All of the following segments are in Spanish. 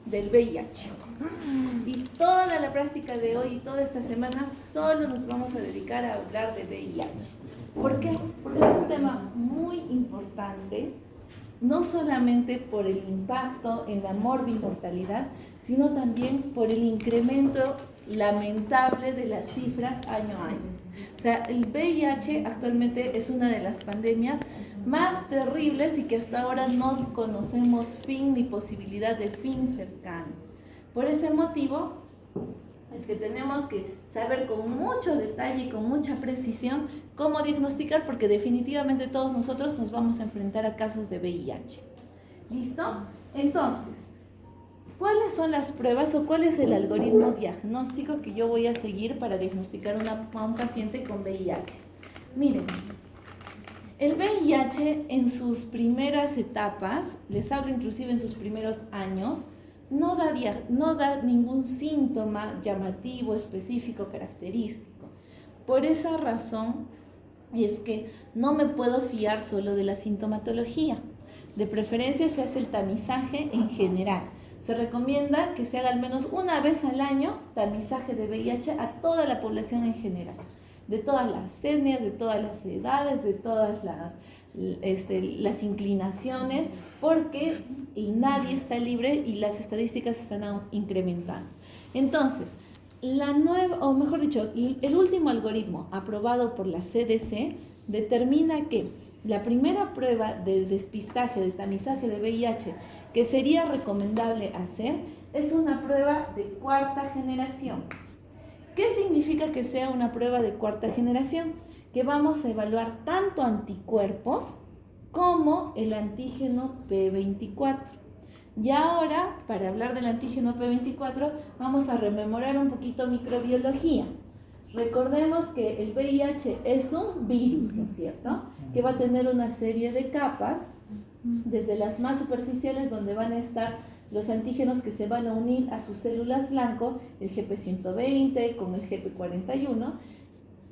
del VIH. Y toda la práctica de hoy y toda esta semana solo nos vamos a dedicar a hablar de VIH. ¿Por qué? Porque es un tema muy importante, no solamente por el impacto en la morbimortalidad, sino también por el incremento lamentable de las cifras año a año. O sea, el VIH actualmente es una de las pandemias más terribles y que hasta ahora no conocemos fin ni posibilidad de fin cercano. Por ese motivo es que tenemos que saber con mucho detalle y con mucha precisión cómo diagnosticar, porque definitivamente todos nosotros nos vamos a enfrentar a casos de VIH. ¿Listo? Entonces, ¿cuáles son las pruebas o cuál es el algoritmo diagnóstico que yo voy a seguir para diagnosticar a un paciente con VIH? Miren, el VIH en sus primeras etapas, les hablo inclusive en sus primeros años, no da ningún síntoma llamativo, específico, característico. Por esa razón es que no me puedo fiar solo de la sintomatología. De preferencia se hace el tamizaje en general. Se recomienda que se haga al menos una vez al año tamizaje de VIH a toda la población en general, de todas las etnias, de todas las edades, de todas las inclinaciones, porque nadie está libre y las estadísticas están incrementando. Entonces, el último algoritmo aprobado por la CDC determina que la primera prueba de despistaje, de tamizaje de VIH que sería recomendable hacer es una prueba de cuarta generación. ¿Qué significa que sea una prueba de cuarta generación? Que vamos a evaluar tanto anticuerpos como el antígeno P24. Y ahora, para hablar del antígeno P24, vamos a rememorar un poquito microbiología. Recordemos que el VIH es un virus, ¿no es cierto? Que va a tener una serie de capas, desde las más superficiales, donde van a estar los antígenos que se van a unir a sus células blanco, el GP120 con el GP41,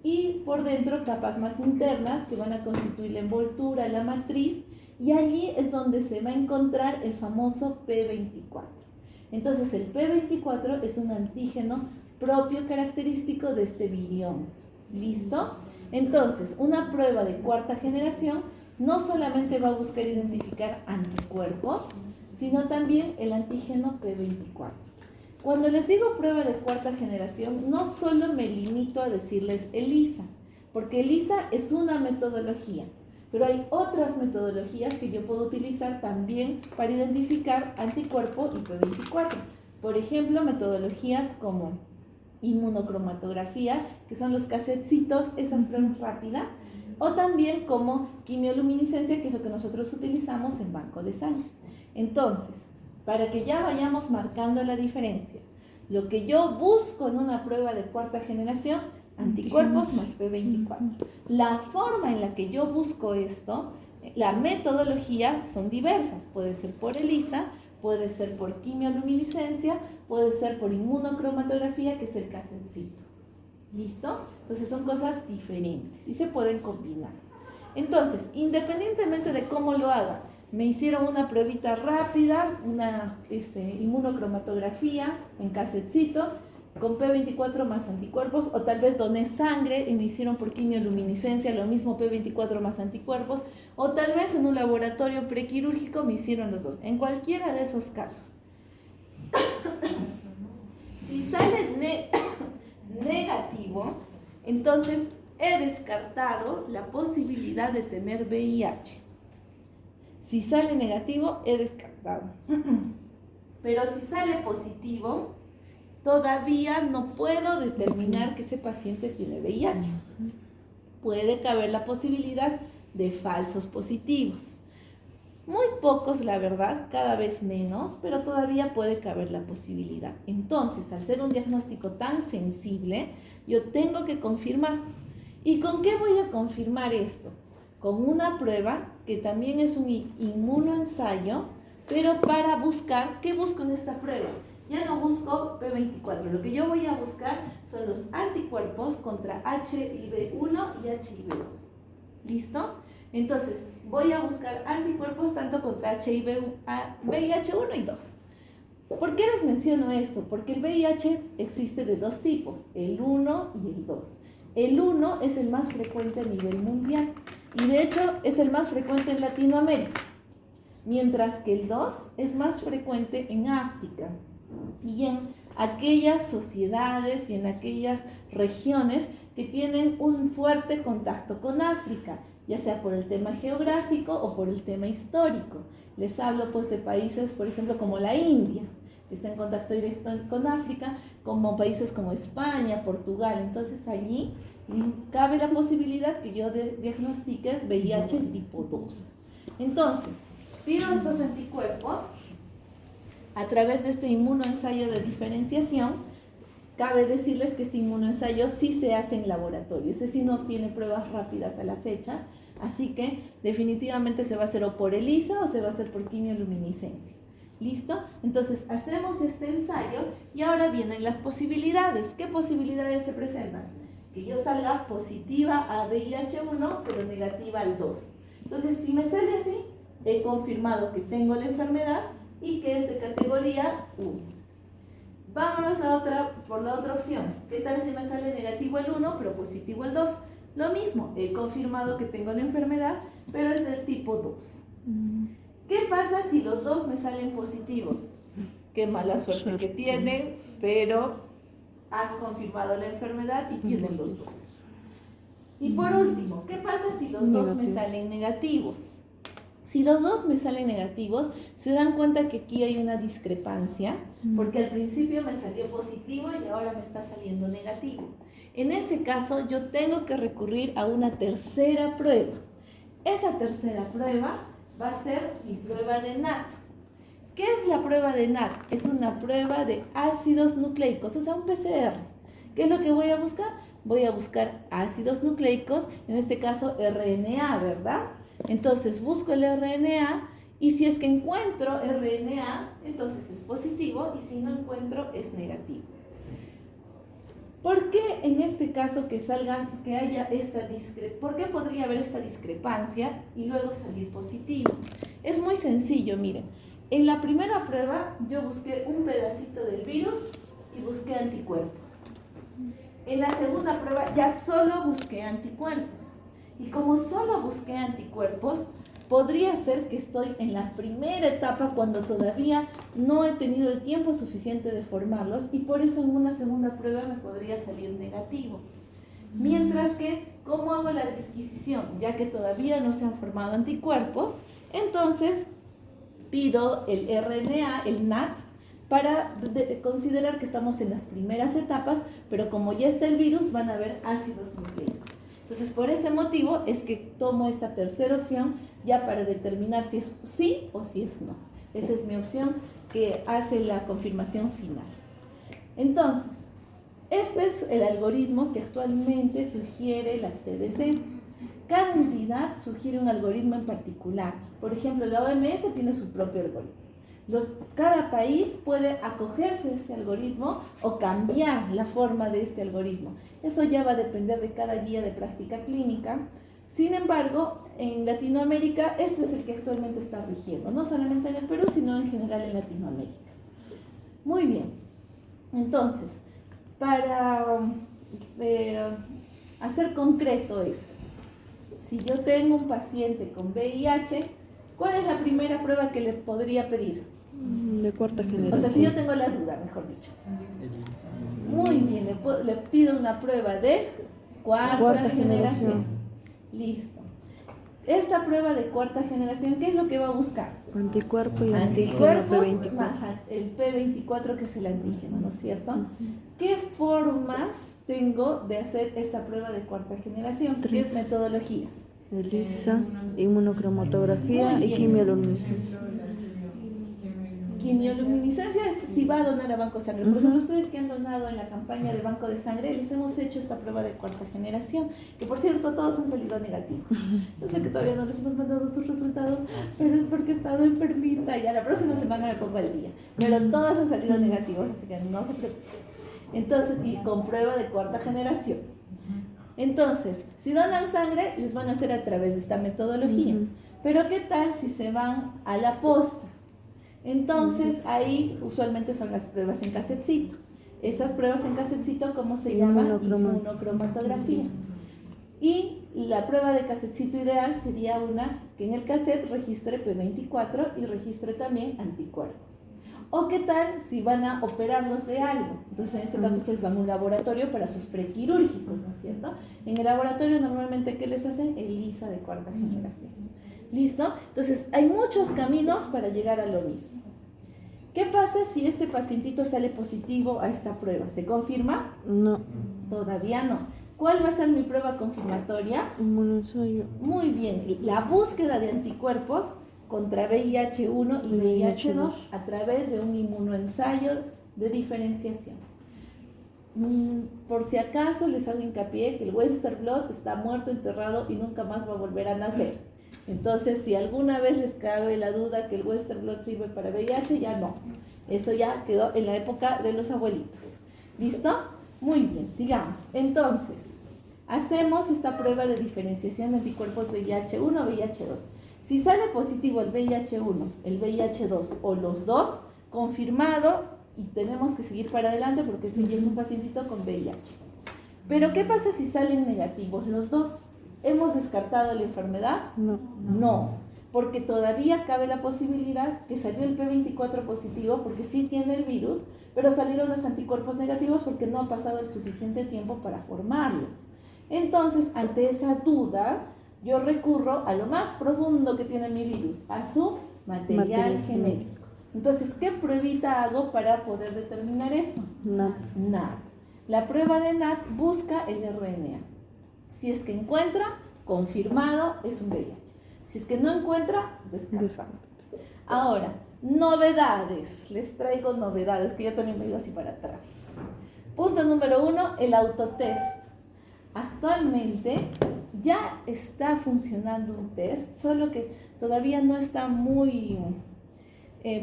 y por dentro capas más internas que van a constituir la envoltura, la matriz, y allí es donde se va a encontrar el famoso P24. Entonces el P24 es un antígeno propio característico de este virión. ¿Listo? Entonces, una prueba de cuarta generación no solamente va a buscar identificar anticuerpos, sino también el antígeno P24. Cuando les digo prueba de cuarta generación, no solo me limito a decirles ELISA, porque ELISA es una metodología, pero hay otras metodologías que yo puedo utilizar también para identificar anticuerpo y P24. Por ejemplo, metodologías como inmunocromatografía, que son los casetcitos, esas pruebas rápidas, o también como quimioluminiscencia, que es lo que nosotros utilizamos en banco de sangre. Entonces, para que ya vayamos marcando la diferencia, lo que yo busco en una prueba de cuarta generación, anticuerpos más P24. La forma en la que yo busco esto, la metodología son diversas. Puede ser por ELISA, puede ser por quimioluminiscencia, puede ser por inmunocromatografía, que es el casetcito. ¿Listo? Entonces son cosas diferentes y se pueden combinar. Entonces, independientemente de cómo lo haga, me hicieron una pruebita rápida, una inmunocromatografía en casetcito, con P24 más anticuerpos, o tal vez doné sangre y me hicieron por quimioluminiscencia lo mismo, P24 más anticuerpos, o tal vez en un laboratorio prequirúrgico me hicieron los dos. En cualquiera de esos casos, si sale negativo, entonces he descartado la posibilidad de tener VIH. Si sale negativo, he descartado. Pero si sale positivo, todavía no puedo determinar que ese paciente tiene VIH. Puede caber la posibilidad de falsos positivos. Muy pocos, la verdad, cada vez menos, pero todavía puede caber la posibilidad. Entonces, al ser un diagnóstico tan sensible, yo tengo que confirmar. ¿Y con qué voy a confirmar esto? Con una prueba que también es un inmunoensayo, pero para buscar, ¿qué busco en esta prueba? Ya no busco P24, lo que yo voy a buscar son los anticuerpos contra HIV1 y HIV2. ¿Listo? Entonces, voy a buscar anticuerpos tanto contra VIH1 y 2. ¿Por qué les menciono esto? Porque el VIH existe de dos tipos, el 1 y el 2. El 1 es el más frecuente a nivel mundial y de hecho es el más frecuente en Latinoamérica, mientras que el 2 es más frecuente en África y en aquellas sociedades y en aquellas regiones que tienen un fuerte contacto con África, ya sea por el tema geográfico o por el tema histórico. Les hablo pues de países, por ejemplo, como la India, que está en contacto directo con África, como países como España, Portugal. Entonces allí cabe la posibilidad que yo diagnostique VIH tipo 2. Entonces, pido estos anticuerpos a través de este inmunoensayo de diferenciación. Cabe decirles que este inmunoensayo sí se hace en laboratorio, ese sí no tiene pruebas rápidas a la fecha, así que definitivamente se va a hacer o por ELISA o se va a hacer por quimioluminiscencia. ¿Listo? Entonces hacemos este ensayo y ahora vienen las posibilidades. ¿Qué posibilidades se presentan? Que yo salga positiva a VIH1 pero negativa al 2. Entonces si me sale así, he confirmado que tengo la enfermedad y que es de categoría 1. Vámonos por la otra opción. ¿Qué tal si me sale negativo el 1 pero positivo el 2? Lo mismo, he confirmado que tengo la enfermedad, pero es del tipo 2. ¿Qué pasa si los dos me salen positivos? Qué mala suerte que tienen, pero has confirmado la enfermedad y tienen los dos. Y por último, ¿qué pasa si los dos me salen negativos? Si los dos me salen negativos, se dan cuenta que aquí hay una discrepancia, porque al principio me salió positivo y ahora me está saliendo negativo. En ese caso, yo tengo que recurrir a una tercera prueba. Esa tercera prueba va a ser mi prueba de NAT. ¿Qué es la prueba de NAT? Es una prueba de ácidos nucleicos, o sea, un PCR. ¿Qué es lo que voy a buscar? Voy a buscar ácidos nucleicos, en este caso RNA, ¿verdad? Entonces busco el RNA y si es que encuentro RNA, entonces es positivo y si no encuentro es negativo. ¿Por qué en este caso por qué podría haber esta discrepancia y luego salir positivo? Es muy sencillo, miren. En la primera prueba yo busqué un pedacito del virus y busqué anticuerpos. En la segunda prueba ya solo busqué anticuerpos. Y como solo busqué anticuerpos, podría ser que estoy en la primera etapa cuando todavía no he tenido el tiempo suficiente de formarlos y por eso en una segunda prueba me podría salir negativo. Mientras que, ¿cómo hago la disquisición? Ya que todavía no se han formado anticuerpos, entonces pido el RNA, el NAT, para considerar que estamos en las primeras etapas, pero como ya está el virus, van a haber ácidos nucleicos. Entonces, por ese motivo es que tomo esta tercera opción ya para determinar si es sí o si es no. Esa es mi opción que hace la confirmación final. Entonces, este es el algoritmo que actualmente sugiere la CDC. Cada entidad sugiere un algoritmo en particular. Por ejemplo, la OMS tiene su propio algoritmo. Cada país puede acogerse a este algoritmo o cambiar la forma de este algoritmo. Eso ya va a depender de cada guía de práctica clínica. Sin embargo, en Latinoamérica, este es el que actualmente está rigiendo, no solamente en el Perú, sino en general en Latinoamérica. Muy bien. Entonces, para hacer concreto esto, si yo tengo un paciente con VIH, ¿cuál es la primera prueba que le podría pedir? De cuarta generación. O sea, si yo tengo la duda, mejor dicho. Muy bien, le pido una prueba de cuarta generación. Listo. Esta prueba de cuarta generación, ¿qué es lo que va a buscar? Anticuerpo y anticuerpos P24. más el P24, que es el antígeno, ¿no es cierto? ¿Qué formas tengo de hacer esta prueba de cuarta generación? ¿Qué metodologías? ELISA, inmunocromatografía y quimioluminiscencia. Quimioluminiscencia es si va a donar a banco de sangre. Por ejemplo, ustedes que han donado en la campaña de banco de sangre, les hemos hecho esta prueba de cuarta generación, que por cierto todos han salido negativos. Yo sé que todavía no les hemos mandado sus resultados, pero es porque he estado enfermita. Ya la próxima semana me pongo al día. Pero todos han salido negativos, así que no se preocupen. Entonces, y con prueba de cuarta generación. Entonces, si donan sangre, les van a hacer a través de esta metodología. Pero ¿qué tal si se van a la posta? Entonces, ahí usualmente son las pruebas en casetcito. Esas pruebas en casetcito, ¿cómo se llama? Inmunocromatografía. Y la prueba de casetcito ideal sería una que en el cassette registre P24 y registre también anticuerpos. ¿O qué tal si van a operarlos de algo? Entonces, en este caso, ustedes van a un laboratorio para sus prequirúrgicos, ¿no es cierto? En el laboratorio, normalmente, ¿qué les hacen? ELISA de cuarta generación. ¿Listo? Entonces, hay muchos caminos para llegar a lo mismo. ¿Qué pasa si este pacientito sale positivo a esta prueba? ¿Se confirma? No. Todavía no. ¿Cuál va a ser mi prueba confirmatoria? Inmunoensayo. Muy bien. La búsqueda de anticuerpos contra VIH-1 y VIH-2 a través de un inmunoensayo de diferenciación. Por si acaso les hago hincapié que el Western blot está muerto, enterrado y nunca más va a volver a nacer. Entonces, si alguna vez les cabe la duda que el Western blot sirve para VIH, ya no. Eso ya quedó en la época de los abuelitos. ¿Listo? Muy bien, sigamos. Entonces, hacemos esta prueba de diferenciación de anticuerpos VIH-1 VIH-2. Si sale positivo el VIH-1, el VIH-2 o los dos, confirmado y tenemos que seguir para adelante porque ese ya es un pacientito con VIH. Pero, ¿qué pasa si salen negativos los dos? ¿Hemos descartado la enfermedad? No. No, porque todavía cabe la posibilidad que salió el P24 positivo porque sí tiene el virus, pero salieron los anticuerpos negativos porque no ha pasado el suficiente tiempo para formarlos. Entonces, ante esa duda, yo recurro a lo más profundo que tiene mi virus, a su material genético. Entonces, ¿qué pruebita hago para poder determinar esto? NAT. NAT. La prueba de NAT busca el RNA. Si es que encuentra, confirmado, es un VIH. Si es que no encuentra, descartado. Ahora, novedades. Les traigo novedades, que yo también me he ido así para atrás. Punto número 1, el autotest. Actualmente ya está funcionando un test, solo que todavía no está muy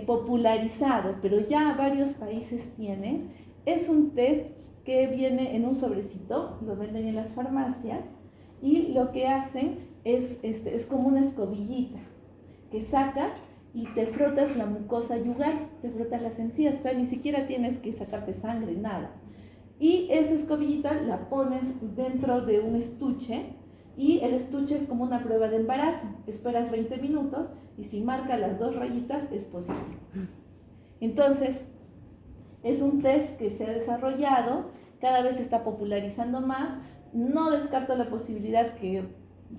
popularizado, pero ya varios países tienen. Es un test que viene en un sobrecito, lo venden en las farmacias, y lo que hacen es como una escobillita que sacas y te frotas la mucosa yugal, te frotas las encías, o sea, ni siquiera tienes que sacarte sangre, nada. Y esa escobillita la pones dentro de un estuche, y el estuche es como una prueba de embarazo. Esperas 20 minutos y si marca las 2 rayitas es positivo. Entonces, es un test que se ha desarrollado, cada vez se está popularizando más. No descarto la posibilidad que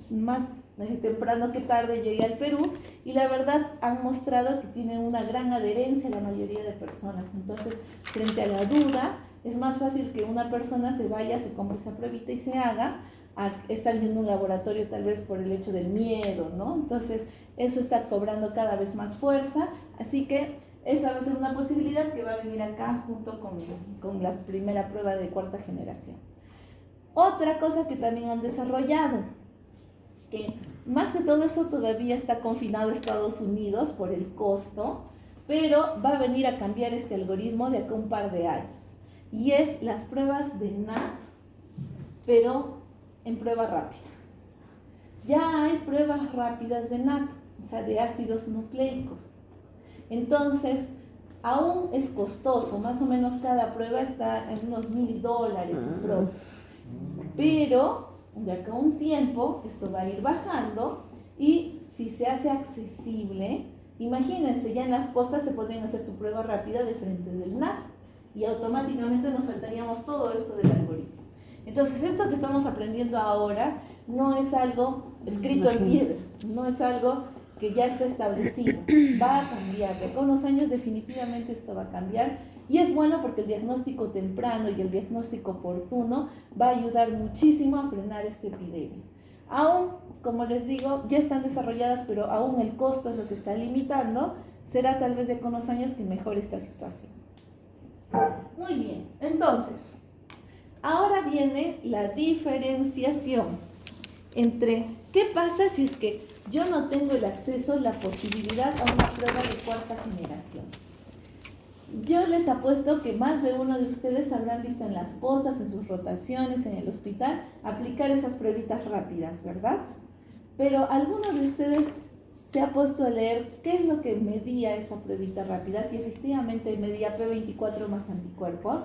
más temprano que tarde llegue al Perú, y la verdad han mostrado que tiene una gran adherencia a la mayoría de personas. Entonces, frente a la duda, es más fácil que una persona se vaya, se compre esa pruebita y se haga, a estar viendo un laboratorio tal vez por el hecho del miedo, ¿no? Entonces, eso está cobrando cada vez más fuerza, así que esa va a ser una posibilidad que va a venir acá junto con la primera prueba de cuarta generación. Otra cosa que también han desarrollado, que más que todo eso todavía está confinado a Estados Unidos por el costo, pero va a venir a cambiar este algoritmo de acá un par de años, y es las pruebas de NAT, pero en prueba rápida. Ya hay pruebas rápidas de NAT, o sea, de ácidos nucleicos. Entonces, aún es costoso, más o menos cada prueba está en unos $1,000, pero de acá a un tiempo esto va a ir bajando, y si se hace accesible, imagínense, ya en las postas se podrían hacer tu prueba rápida de frente del NAT y automáticamente nos saltaríamos todo esto del algoritmo. Entonces, esto que estamos aprendiendo ahora no es algo escrito en piedra, no es algo que ya está establecido, va a cambiar. Con los años definitivamente esto va a cambiar, y es bueno porque el diagnóstico temprano y el diagnóstico oportuno va a ayudar muchísimo a frenar esta epidemia. Aún, como les digo, ya están desarrolladas, pero aún el costo es lo que está limitando. Será tal vez de con los años que mejore esta situación. Muy bien, entonces, ahora viene la diferenciación entre qué pasa si es que yo no tengo el acceso, la posibilidad a una prueba de cuarta generación. Yo les apuesto que más de uno de ustedes habrán visto en las postas, en sus rotaciones, en el hospital, aplicar esas pruebitas rápidas, ¿verdad? Pero algunos de ustedes se ha puesto a leer qué es lo que medía esa pruebita rápida, si efectivamente medía P24 más anticuerpos.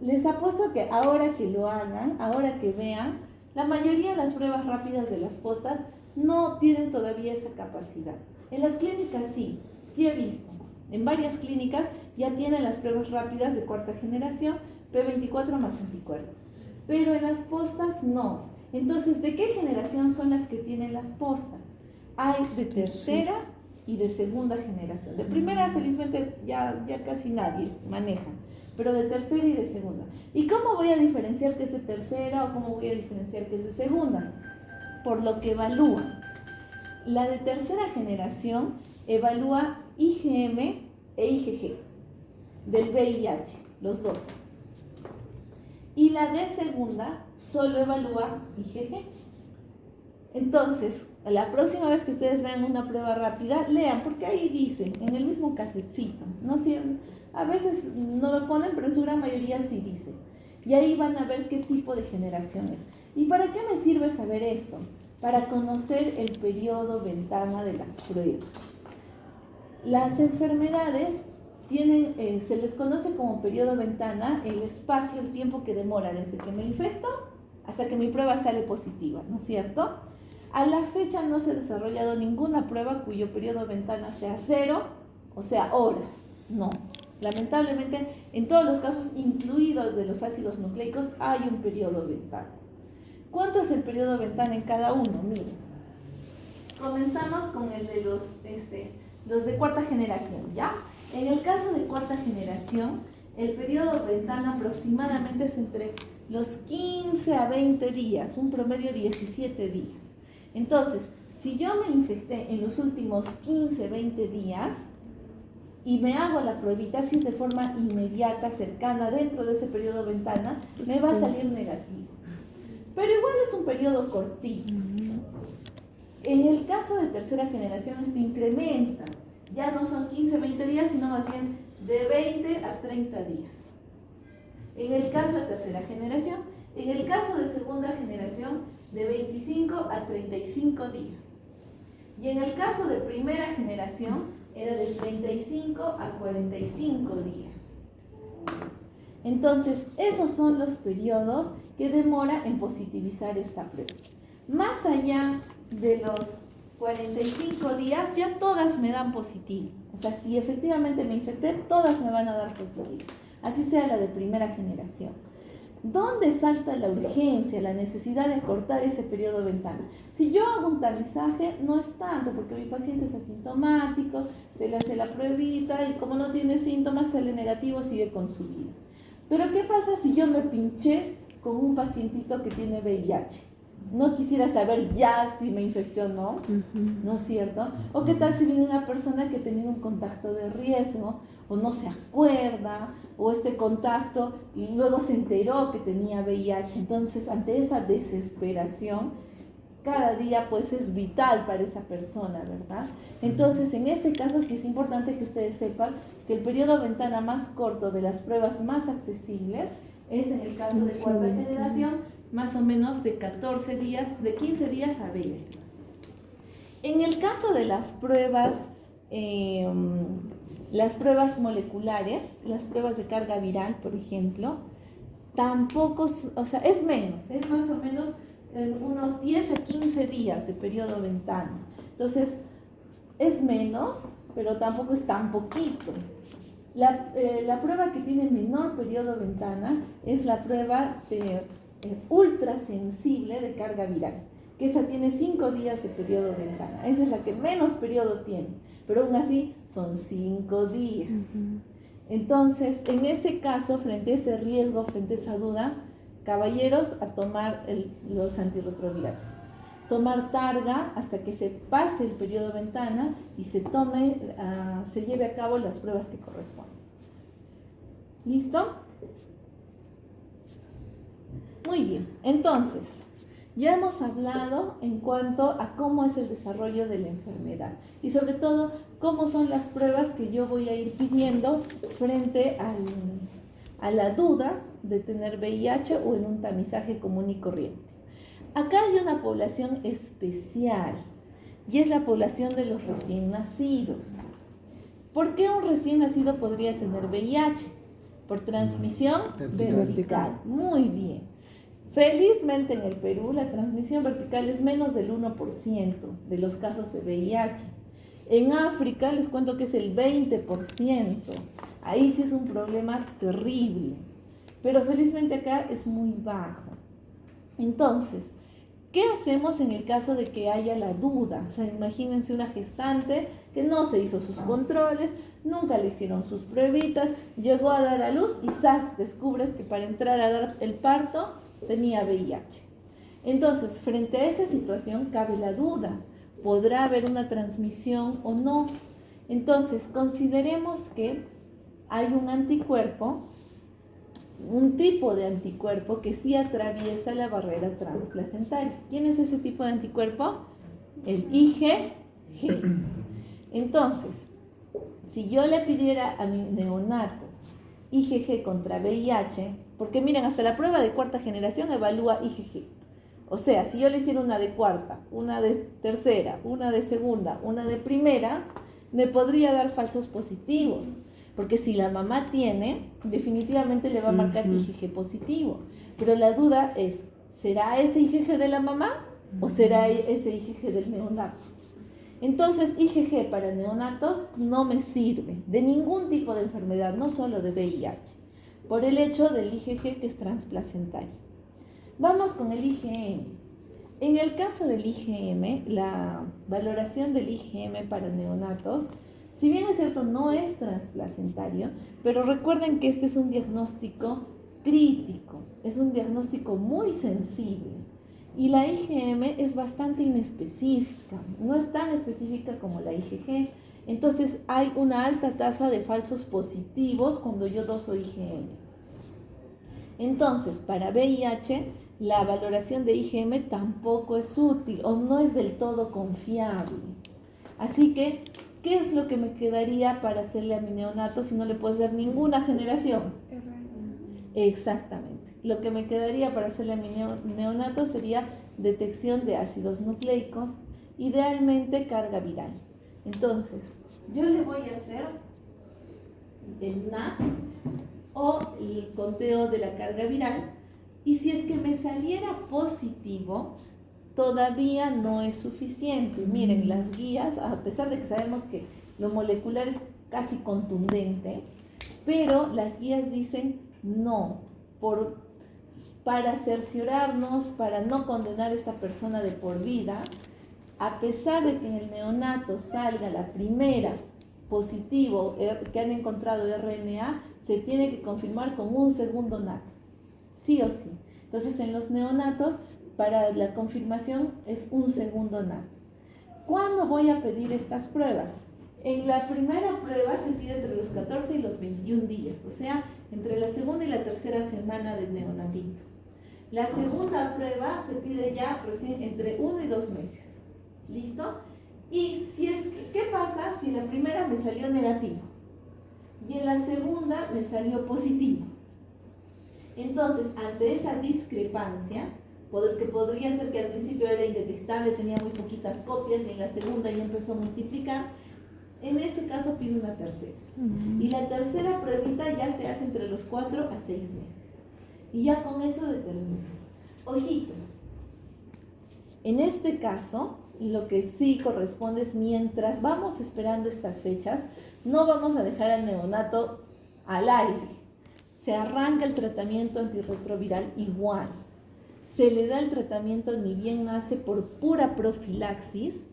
Les apuesto que ahora que lo hagan, ahora que vean, la mayoría de las pruebas rápidas de las postas no tienen todavía esa capacidad. En las clínicas sí he visto. En varias clínicas ya tienen las pruebas rápidas de cuarta generación, P24 más anticuerpos. Pero en las postas no. Entonces, ¿de qué generación son las que tienen las postas? Hay de tercera y de segunda generación. De primera, felizmente, ya casi nadie maneja, pero de tercera y de segunda. ¿Y cómo voy a diferenciar que es de tercera o cómo voy a diferenciar que es de segunda? Por lo que evalúa. La de tercera generación evalúa IgM e IgG del VIH, los dos. Y la de segunda solo evalúa IgG. Entonces, la próxima vez que ustedes vean una prueba rápida, lean, porque ahí dice, en el mismo casetcito, no siempre, a veces no lo ponen, pero en su gran mayoría sí dice. Y ahí van a ver qué tipo de generación es. ¿Y para qué me sirve saber esto? Para conocer el periodo ventana de las pruebas. Las enfermedades tienen, se les conoce como periodo ventana el espacio, el tiempo que demora desde que me infecto hasta que mi prueba sale positiva, ¿no es cierto? A la fecha no se ha desarrollado ninguna prueba cuyo periodo ventana sea 0, o sea, horas. No. Lamentablemente, en todos los casos, incluidos de los ácidos nucleicos, hay un periodo ventana. ¿Cuánto es el periodo ventana en cada uno? Miren. Comenzamos con el de los de cuarta generación, ¿ya? En el caso de cuarta generación, el periodo ventana aproximadamente es entre los 15 a 20 días, un promedio de 17 días. Entonces, si yo me infecté en los últimos 15, 20 días y me hago la pruebita, si es de forma inmediata, cercana, dentro de ese periodo ventana, me va a salir negativo. Pero igual es un periodo cortito. En el caso de tercera generación, esto incrementa. Ya no son 15, 20 días, sino más bien de 20 a 30 días. En el caso de tercera generación. En el caso de segunda generación, de 25 a 35 días. Y en el caso de primera generación, era de 35 a 45 días. Entonces, esos son los periodos que demora en positivizar esta prueba. Más allá de los 45 días, ya todas me dan positivo. O sea, si efectivamente me infecté, todas me van a dar positivo. Así sea la de primera generación. ¿Dónde salta la urgencia, la necesidad de acortar ese periodo ventana? Si yo hago un tamizaje, no es tanto, porque mi paciente es asintomático, se le hace la pruebita y como no tiene síntomas, sale negativo, sigue con su vida. Pero ¿qué pasa si yo me pinché con un pacientito que tiene VIH? No quisiera saber ya si me infecté o no, ¿no es cierto? O qué tal si viene una persona que tenía un contacto de riesgo, o no se acuerda, o este contacto y luego se enteró que tenía VIH. Entonces, ante esa desesperación, cada día pues es vital para esa persona, ¿verdad? Entonces, en ese caso sí es importante que ustedes sepan que el periodo ventana más corto de las pruebas más accesibles es en el caso de cuarta generación, más o menos de 14 días, de 15 días a 20. En el caso de las pruebas moleculares, las pruebas de carga viral, por ejemplo, tampoco, o sea, es menos, es más o menos unos 10 a 15 días de periodo ventana. Entonces, es menos, pero tampoco es tan poquito. La prueba que tiene menor periodo ventana es la prueba ultra sensible de carga viral, que esa tiene 5 días de periodo ventana. Esa es la que menos periodo tiene, pero aún así son 5 días. Entonces, en ese caso, frente a ese riesgo, frente a esa duda, caballeros, a tomar los antirretrovirales. Tomar targa hasta que se pase el periodo ventana y se lleve a cabo las pruebas que corresponden. ¿Listo? Muy bien, entonces, ya hemos hablado en cuanto a cómo es el desarrollo de la enfermedad y sobre todo cómo son las pruebas que yo voy a ir pidiendo frente a la duda de tener VIH o en un tamizaje común y corriente. Acá hay una población especial y es la población de los recién nacidos. ¿Por qué un recién nacido podría tener VIH? Por transmisión vertical. Muy bien. Felizmente en el Perú la transmisión vertical es menos del 1% de los casos de VIH. En África les cuento que es el 20%. Ahí sí es un problema terrible. Pero felizmente acá es muy bajo. Entonces, ¿qué hacemos en el caso de que haya la duda? O sea, imagínense una gestante que no se hizo sus controles, nunca le hicieron sus pruebitas, llegó a dar a luz y ¡zas! Descubres que para entrar a dar el parto tenía VIH. Entonces, frente a esa situación cabe la duda. ¿Podrá haber una transmisión o no? Entonces, consideremos que hay un anticuerpo, un tipo de anticuerpo que sí atraviesa la barrera transplacentaria. ¿Quién es ese tipo de anticuerpo? El IgG. Entonces, si yo le pidiera a mi neonato IgG contra VIH, porque miren, hasta la prueba de cuarta generación evalúa IgG. O sea, si yo le hiciera una de cuarta, una de tercera, una de segunda, una de primera, me podría dar falsos positivos. Porque si la mamá tiene, definitivamente le va a marcar IgG positivo. Pero la duda es, ¿será ese IgG de la mamá o será ese IgG del neonato? Entonces, IgG para neonatos no me sirve de ningún tipo de enfermedad, no solo de VIH, por el hecho del IgG que es transplacentario. Vamos con el IgM. En el caso del IgM, la valoración del IgM para neonatos, si bien es cierto, no es transplacentario, pero recuerden que este es un diagnóstico crítico, es un diagnóstico muy sensible. Y la IgM es bastante inespecífica, no es tan específica como la IgG. Entonces hay una alta tasa de falsos positivos cuando yo doso IgM. Entonces, para VIH, la valoración de IgM tampoco es útil o no es del todo confiable. Así que, ¿qué es lo que me quedaría para hacerle a mi neonato si no le puedo hacer ninguna generación? Exactamente. Lo que me quedaría para hacerle a mi neonato sería detección de ácidos nucleicos, idealmente carga viral. Entonces, yo le voy a hacer el NAT o el conteo de la carga viral, y si es que me saliera positivo, todavía no es suficiente. Miren, las guías, a pesar de que sabemos que lo molecular es casi contundente, pero las guías dicen no, para cerciorarnos, para no condenar a esta persona de por vida, a pesar de que en el neonato salga la primera positivo que han encontrado RNA, se tiene que confirmar con un segundo NAT, sí o sí. Entonces, en los neonatos, para la confirmación es un segundo NAT. ¿Cuándo voy a pedir estas pruebas? En la primera prueba se pide entre los 14 y los 21 días, o sea, entre la segunda y la tercera semana del neonatito. La segunda prueba se pide ya recién entre 1 y 2 meses. ¿Listo? Y ¿qué pasa si la primera me salió negativo y en la segunda me salió positivo? Entonces, ante esa discrepancia, que podría ser que al principio era indetectable, tenía muy poquitas copias y en la segunda ya empezó a multiplicar, en ese caso pido una tercera. Y la tercera pruebita ya se hace entre los 4 a 6 meses. Y ya con eso determino. Ojito, en este caso, lo que sí corresponde es mientras vamos esperando estas fechas, no vamos a dejar al neonato al aire. Se arranca el tratamiento antirretroviral igual. Se le da el tratamiento ni bien nace por pura profilaxis.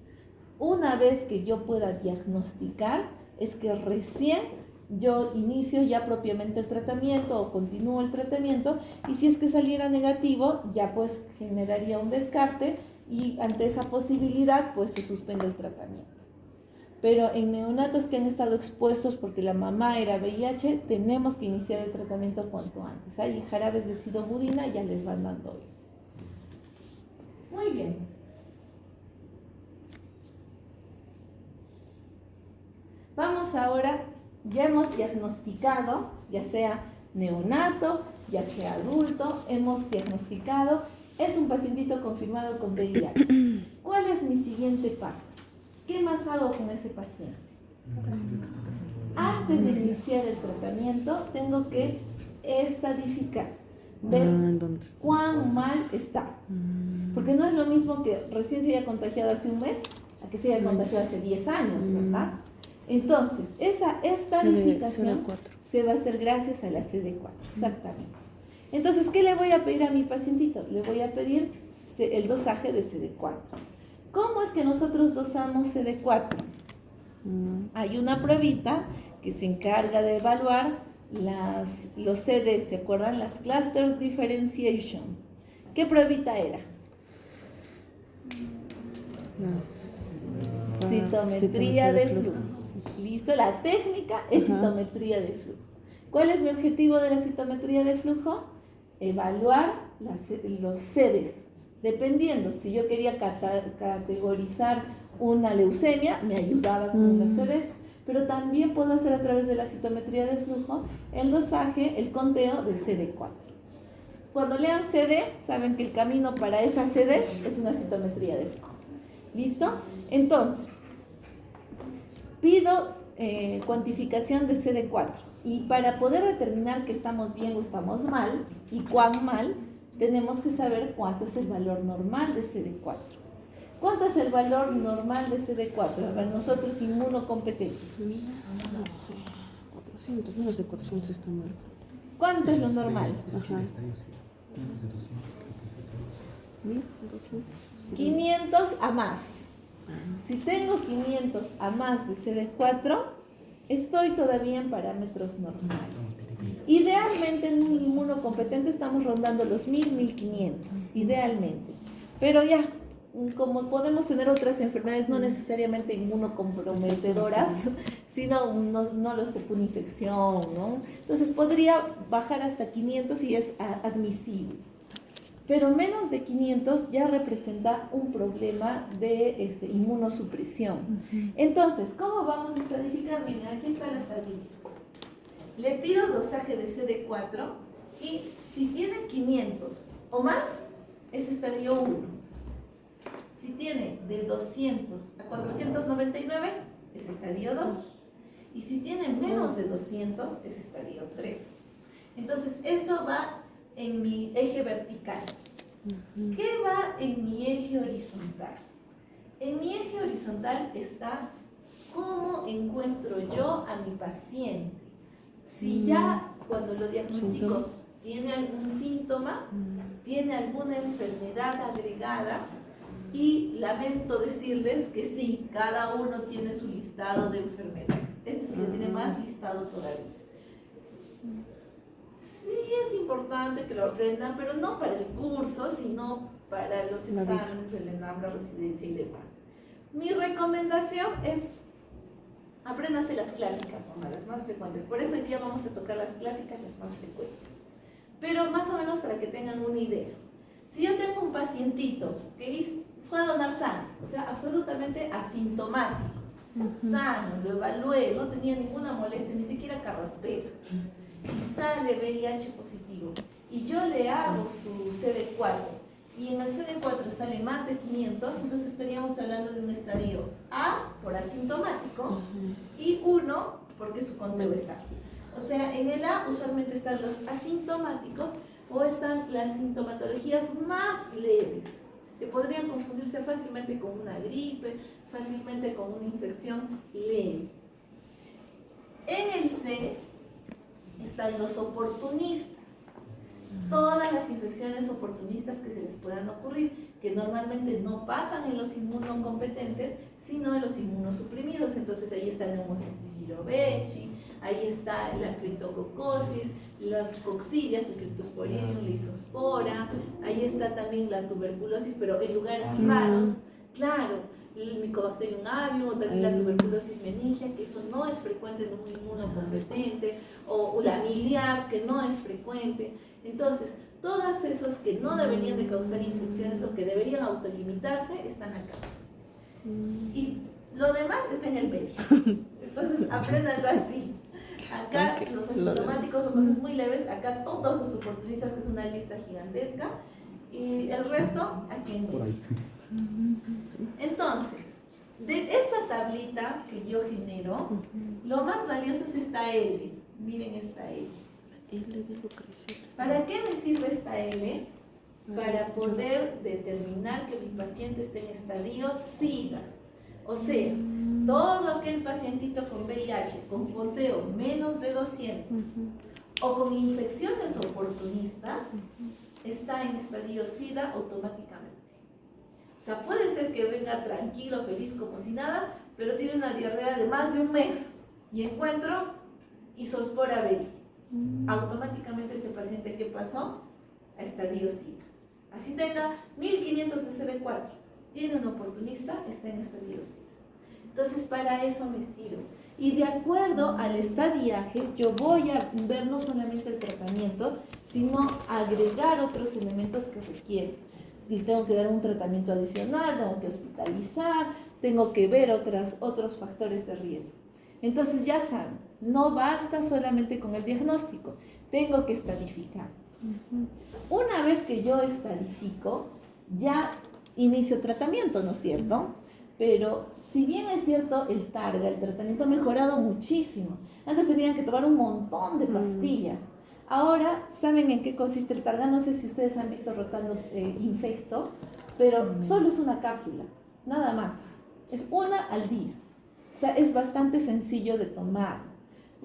Una vez que yo pueda diagnosticar, es que recién yo inicio ya propiamente el tratamiento o continúo el tratamiento, y si es que saliera negativo, ya pues generaría un descarte y ante esa posibilidad pues se suspende el tratamiento. Pero en neonatos que han estado expuestos porque la mamá era VIH, tenemos que iniciar el tratamiento cuanto antes. Hay jarabes de sidobudina, ya les van dando eso. Muy bien. Vamos ahora, ya hemos diagnosticado, ya sea neonato, ya sea adulto, hemos diagnosticado, es un pacientito confirmado con VIH. ¿Cuál es mi siguiente paso? ¿Qué más hago con ese paciente? Antes de iniciar el tratamiento, tengo que estadificar, ver cuán mal está. Porque no es lo mismo que recién se haya contagiado hace un mes a que se haya contagiado hace 10 años, ¿verdad? Entonces, esa estadificación se va a hacer gracias a la CD4, exactamente. Entonces, ¿qué le voy a pedir a mi pacientito? Le voy a pedir el dosaje de CD4. ¿Cómo es que nosotros dosamos CD4? Hay una pruebita que se encarga de evaluar los CDs, ¿se acuerdan? Las Cluster Differentiation. ¿Qué pruebita era? Citometría de flujo. ¿Listo? La técnica es citometría de flujo. ¿Cuál es mi objetivo de la citometría de flujo? Evaluar los CDs. Dependiendo, si yo quería categorizar una leucemia, me ayudaba con los CDs, pero también puedo hacer a través de la citometría de flujo el dosaje, el conteo de CD4. Cuando lean CD, saben que el camino para esa CD es una citometría de flujo. ¿Listo? Entonces, pido cuantificación de CD4 y para poder determinar que estamos bien o estamos mal y cuán mal, tenemos que saber cuánto es el valor normal de CD4. ¿Cuánto es el valor normal de CD4? A ver, nosotros inmunocompetentes. 400, menos de 400 está mal. ¿Cuánto es lo normal? Ajá. 500 a más. Si tengo 500 a más de CD4, estoy todavía en parámetros normales. Idealmente en un inmunocompetente estamos rondando los 1000, 1500, idealmente. Pero ya, como podemos tener otras enfermedades no necesariamente inmunocomprometedoras, sino no lo sé, una infección, ¿no? Entonces podría bajar hasta 500 y es admisible. Pero menos de 500 ya representa un problema de inmunosupresión. Entonces, ¿cómo vamos a estadificar? Miren, aquí está la tablita. Le pido dosaje de CD4 y si tiene 500 o más, es estadio 1. Si tiene de 200 a 499, es estadio 2. Y si tiene menos de 200, es estadio 3. Entonces, eso va en mi eje vertical. ¿Qué va en mi eje horizontal? En mi eje horizontal está cómo encuentro yo a mi paciente. Si ya cuando lo diagnostico tiene algún síntoma, tiene alguna enfermedad agregada, y lamento decirles que sí, cada uno tiene su listado de enfermedades. Este sí que tiene más listado todavía. Sí es importante que lo aprendan, pero no para el curso, sino para los exámenes del ENAM, la residencia y demás. Mi recomendación es apréndanse las clásicas, las más frecuentes. Por eso hoy día vamos a tocar las clásicas, las más frecuentes. Pero más o menos para que tengan una idea. Si yo tengo un pacientito que fue a donar sangre, o sea, absolutamente asintomático, sano, lo evalué, no tenía ninguna molestia, ni siquiera carraspera, y sale VIH positivo, y yo le hago su CD4, y en el CD4 sale más de 500, entonces estaríamos hablando de un estadio A por asintomático y 1 porque su conteo es A. O sea, en el A usualmente están los asintomáticos o están las sintomatologías más leves, que podrían confundirse fácilmente con una gripe, fácilmente con una infección leve. En el C están los oportunistas. Todas las infecciones oportunistas que se les puedan ocurrir, que normalmente no pasan en los inmunocompetentes, sino en los inmunosuprimidos. Entonces ahí está la Pneumocystis jirovecii, ahí está la criptococosis, las coccidias, el Cryptosporidium, la isospora, ahí está también la tuberculosis, pero en lugares raros, claro, el Mycobacterium avium, o también la tuberculosis meningia, que eso no es frecuente en un inmunocompetente, o la miliar, que no es frecuente. Entonces, todos esos que no deberían de causar infecciones o que deberían autolimitarse están acá. Y lo demás está en el medio. Entonces, apréndanlo así. Acá los asintomáticos son cosas muy leves, acá todos los oportunistas, que es una lista gigantesca, y el resto aquí en medio. Entonces, De esta tablita que yo genero, lo más valioso es esta L. Miren esta L. L de Lucrecia. ¿Para qué me sirve esta L? Para poder determinar que mi paciente esté en estadio SIDA. O sea, todo aquel pacientito con VIH, con conteo menos de 200 o con infecciones oportunistas, está en estadio SIDA automáticamente. O sea, puede ser que venga tranquilo, feliz, como si nada, pero tiene una diarrea de más de un mes y encuentro isospora beli. Automáticamente ese paciente, ¿qué pasó? A estadio SIDA. Así tenga 1500 de CD4, tiene un oportunista, está en estadio SIDA. Entonces, para eso me sirve. Y de acuerdo al estadiaje, yo voy a ver no solamente el tratamiento, sino agregar otros elementos que requieren. Y tengo que dar un tratamiento adicional, tengo que hospitalizar, tengo que ver otros factores de riesgo. Entonces, ya saben, no basta solamente con el diagnóstico, tengo que estadificar. Una vez que yo estadifico, ya inicio tratamiento, ¿no es cierto? Pero si bien es cierto, el Targa, el tratamiento ha mejorado muchísimo. Antes tenían que tomar un montón de pastillas. Ahora, ¿saben en qué consiste el Targa? No sé si ustedes han visto rotando Infecto, pero solo es una cápsula, nada más. Es una al día. O sea, es bastante sencillo de tomar.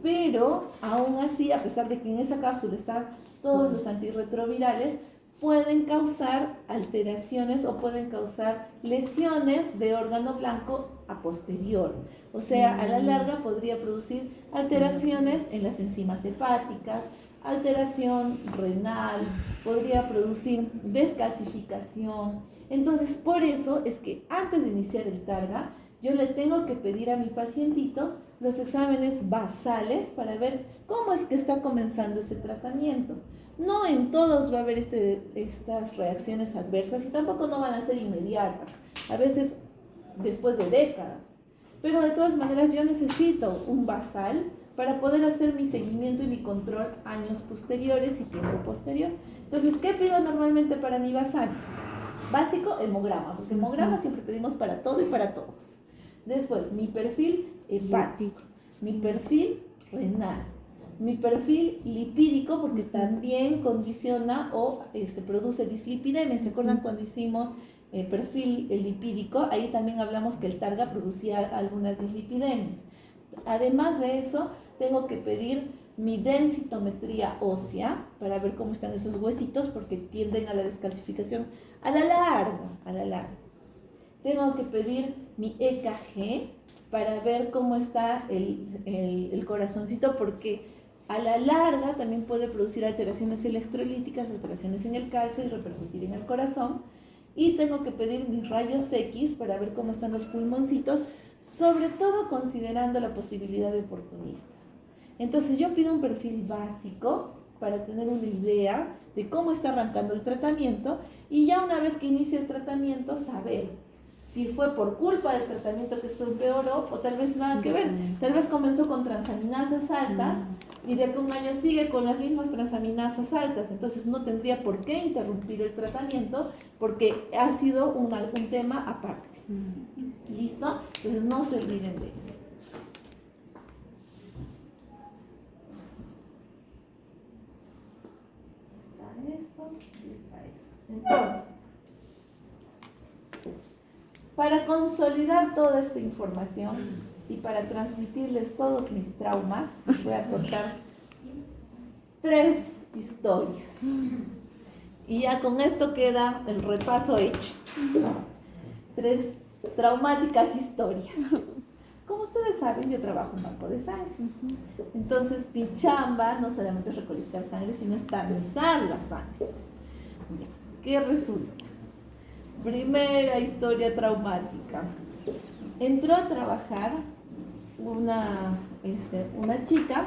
Pero, aún así, a pesar de que en esa cápsula están todos los antirretrovirales, pueden causar alteraciones o pueden causar lesiones de órgano blanco a posterior. O sea, a la larga podría producir alteraciones en las enzimas hepáticas, alteración renal, podría producir descalcificación. Entonces, por eso es que antes de iniciar el Targa, yo le tengo que pedir a mi pacientito los exámenes basales para ver cómo es que está comenzando este tratamiento. No en todos va a haber estas reacciones adversas y tampoco no van a ser inmediatas, a veces después de décadas. Pero de todas maneras yo necesito un basal para poder hacer mi seguimiento y mi control años posteriores y tiempo posterior. Entonces, ¿qué pido normalmente para mi basal? Básico, hemograma, porque hemograma siempre pedimos para todo y para todos. Después, mi perfil hepático, mi perfil renal, mi perfil lipídico, porque también condiciona o produce dislipidemia. ¿Se acuerdan cuando hicimos perfil lipídico? Ahí también hablamos que el Targa producía algunas dislipidemias. Además de eso, tengo que pedir mi densitometría ósea para ver cómo están esos huesitos, porque tienden a la descalcificación a la larga. Tengo que pedir mi EKG para ver cómo está el corazoncito, porque a la larga también puede producir alteraciones electrolíticas, alteraciones en el calcio y repercutir en el corazón. Y tengo que pedir mis rayos X para ver cómo están los pulmoncitos, sobre todo considerando la posibilidad de oportunistas. Entonces yo pido un perfil básico para tener una idea de cómo está arrancando el tratamiento, y ya una vez que inicie el tratamiento, saber si fue por culpa del tratamiento que esto empeoró o tal vez nada que ver. Tal vez comenzó con transaminasas altas y de aquí a un año sigue con las mismas transaminasas altas. Entonces no tendría por qué interrumpir el tratamiento porque ha sido un tema aparte. ¿Listo? Entonces no se olviden de eso. Está esto y está esto. Entonces, para consolidar toda esta información y para transmitirles todos mis traumas, les voy a contar 3 historias. Y ya con esto queda el repaso hecho. 3 traumáticas historias. Como ustedes saben, yo trabajo en banco de sangre. Entonces, mi chamba no solamente es recolectar sangre, sino estabilizar la sangre. ¿Qué resulta? Primera historia traumática. Entró a trabajar una chica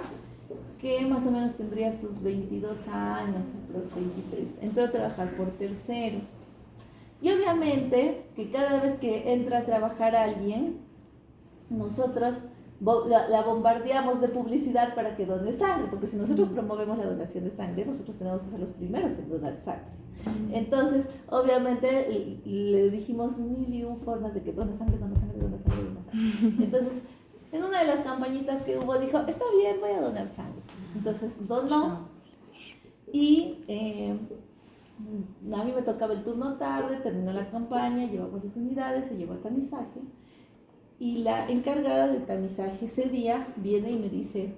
que más o menos tendría sus 22 años, aproximadamente 23. Entró a trabajar por terceros. Y obviamente que cada vez que entra a trabajar alguien, nosotros la bombardeamos de publicidad para que done sangre, porque si nosotros promovemos la donación de sangre, nosotros tenemos que ser los primeros en donar sangre. Entonces, obviamente, le dijimos 1001 formas de que dona sangre, dona sangre, dona sangre, dona sangre. Entonces, en una de las campañitas que hubo, dijo, está bien, voy a donar sangre. Entonces, donó y a mí me tocaba el turno tarde, terminó la campaña, llevaba varias unidades, se llevó a tamizaje. Y la encargada de tamizaje ese día viene y me dice,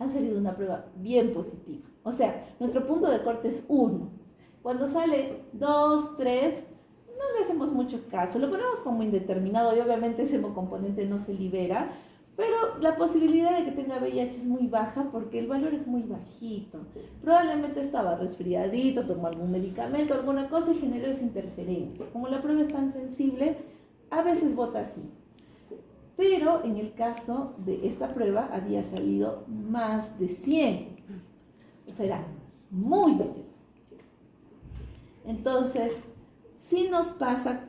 ha salido una prueba bien positiva. O sea, nuestro punto de corte es 1. Cuando sale 2, 3, no le hacemos mucho caso. Lo ponemos como indeterminado y obviamente ese componente no se libera, pero la posibilidad de que tenga VIH es muy baja porque el valor es muy bajito. Probablemente estaba resfriadito, tomó algún medicamento, alguna cosa y generó esa interferencia. Como la prueba es tan sensible, a veces bota así. Pero en el caso de esta prueba había salido más de 100. O sea, era muy bien. Entonces, sí nos pasa,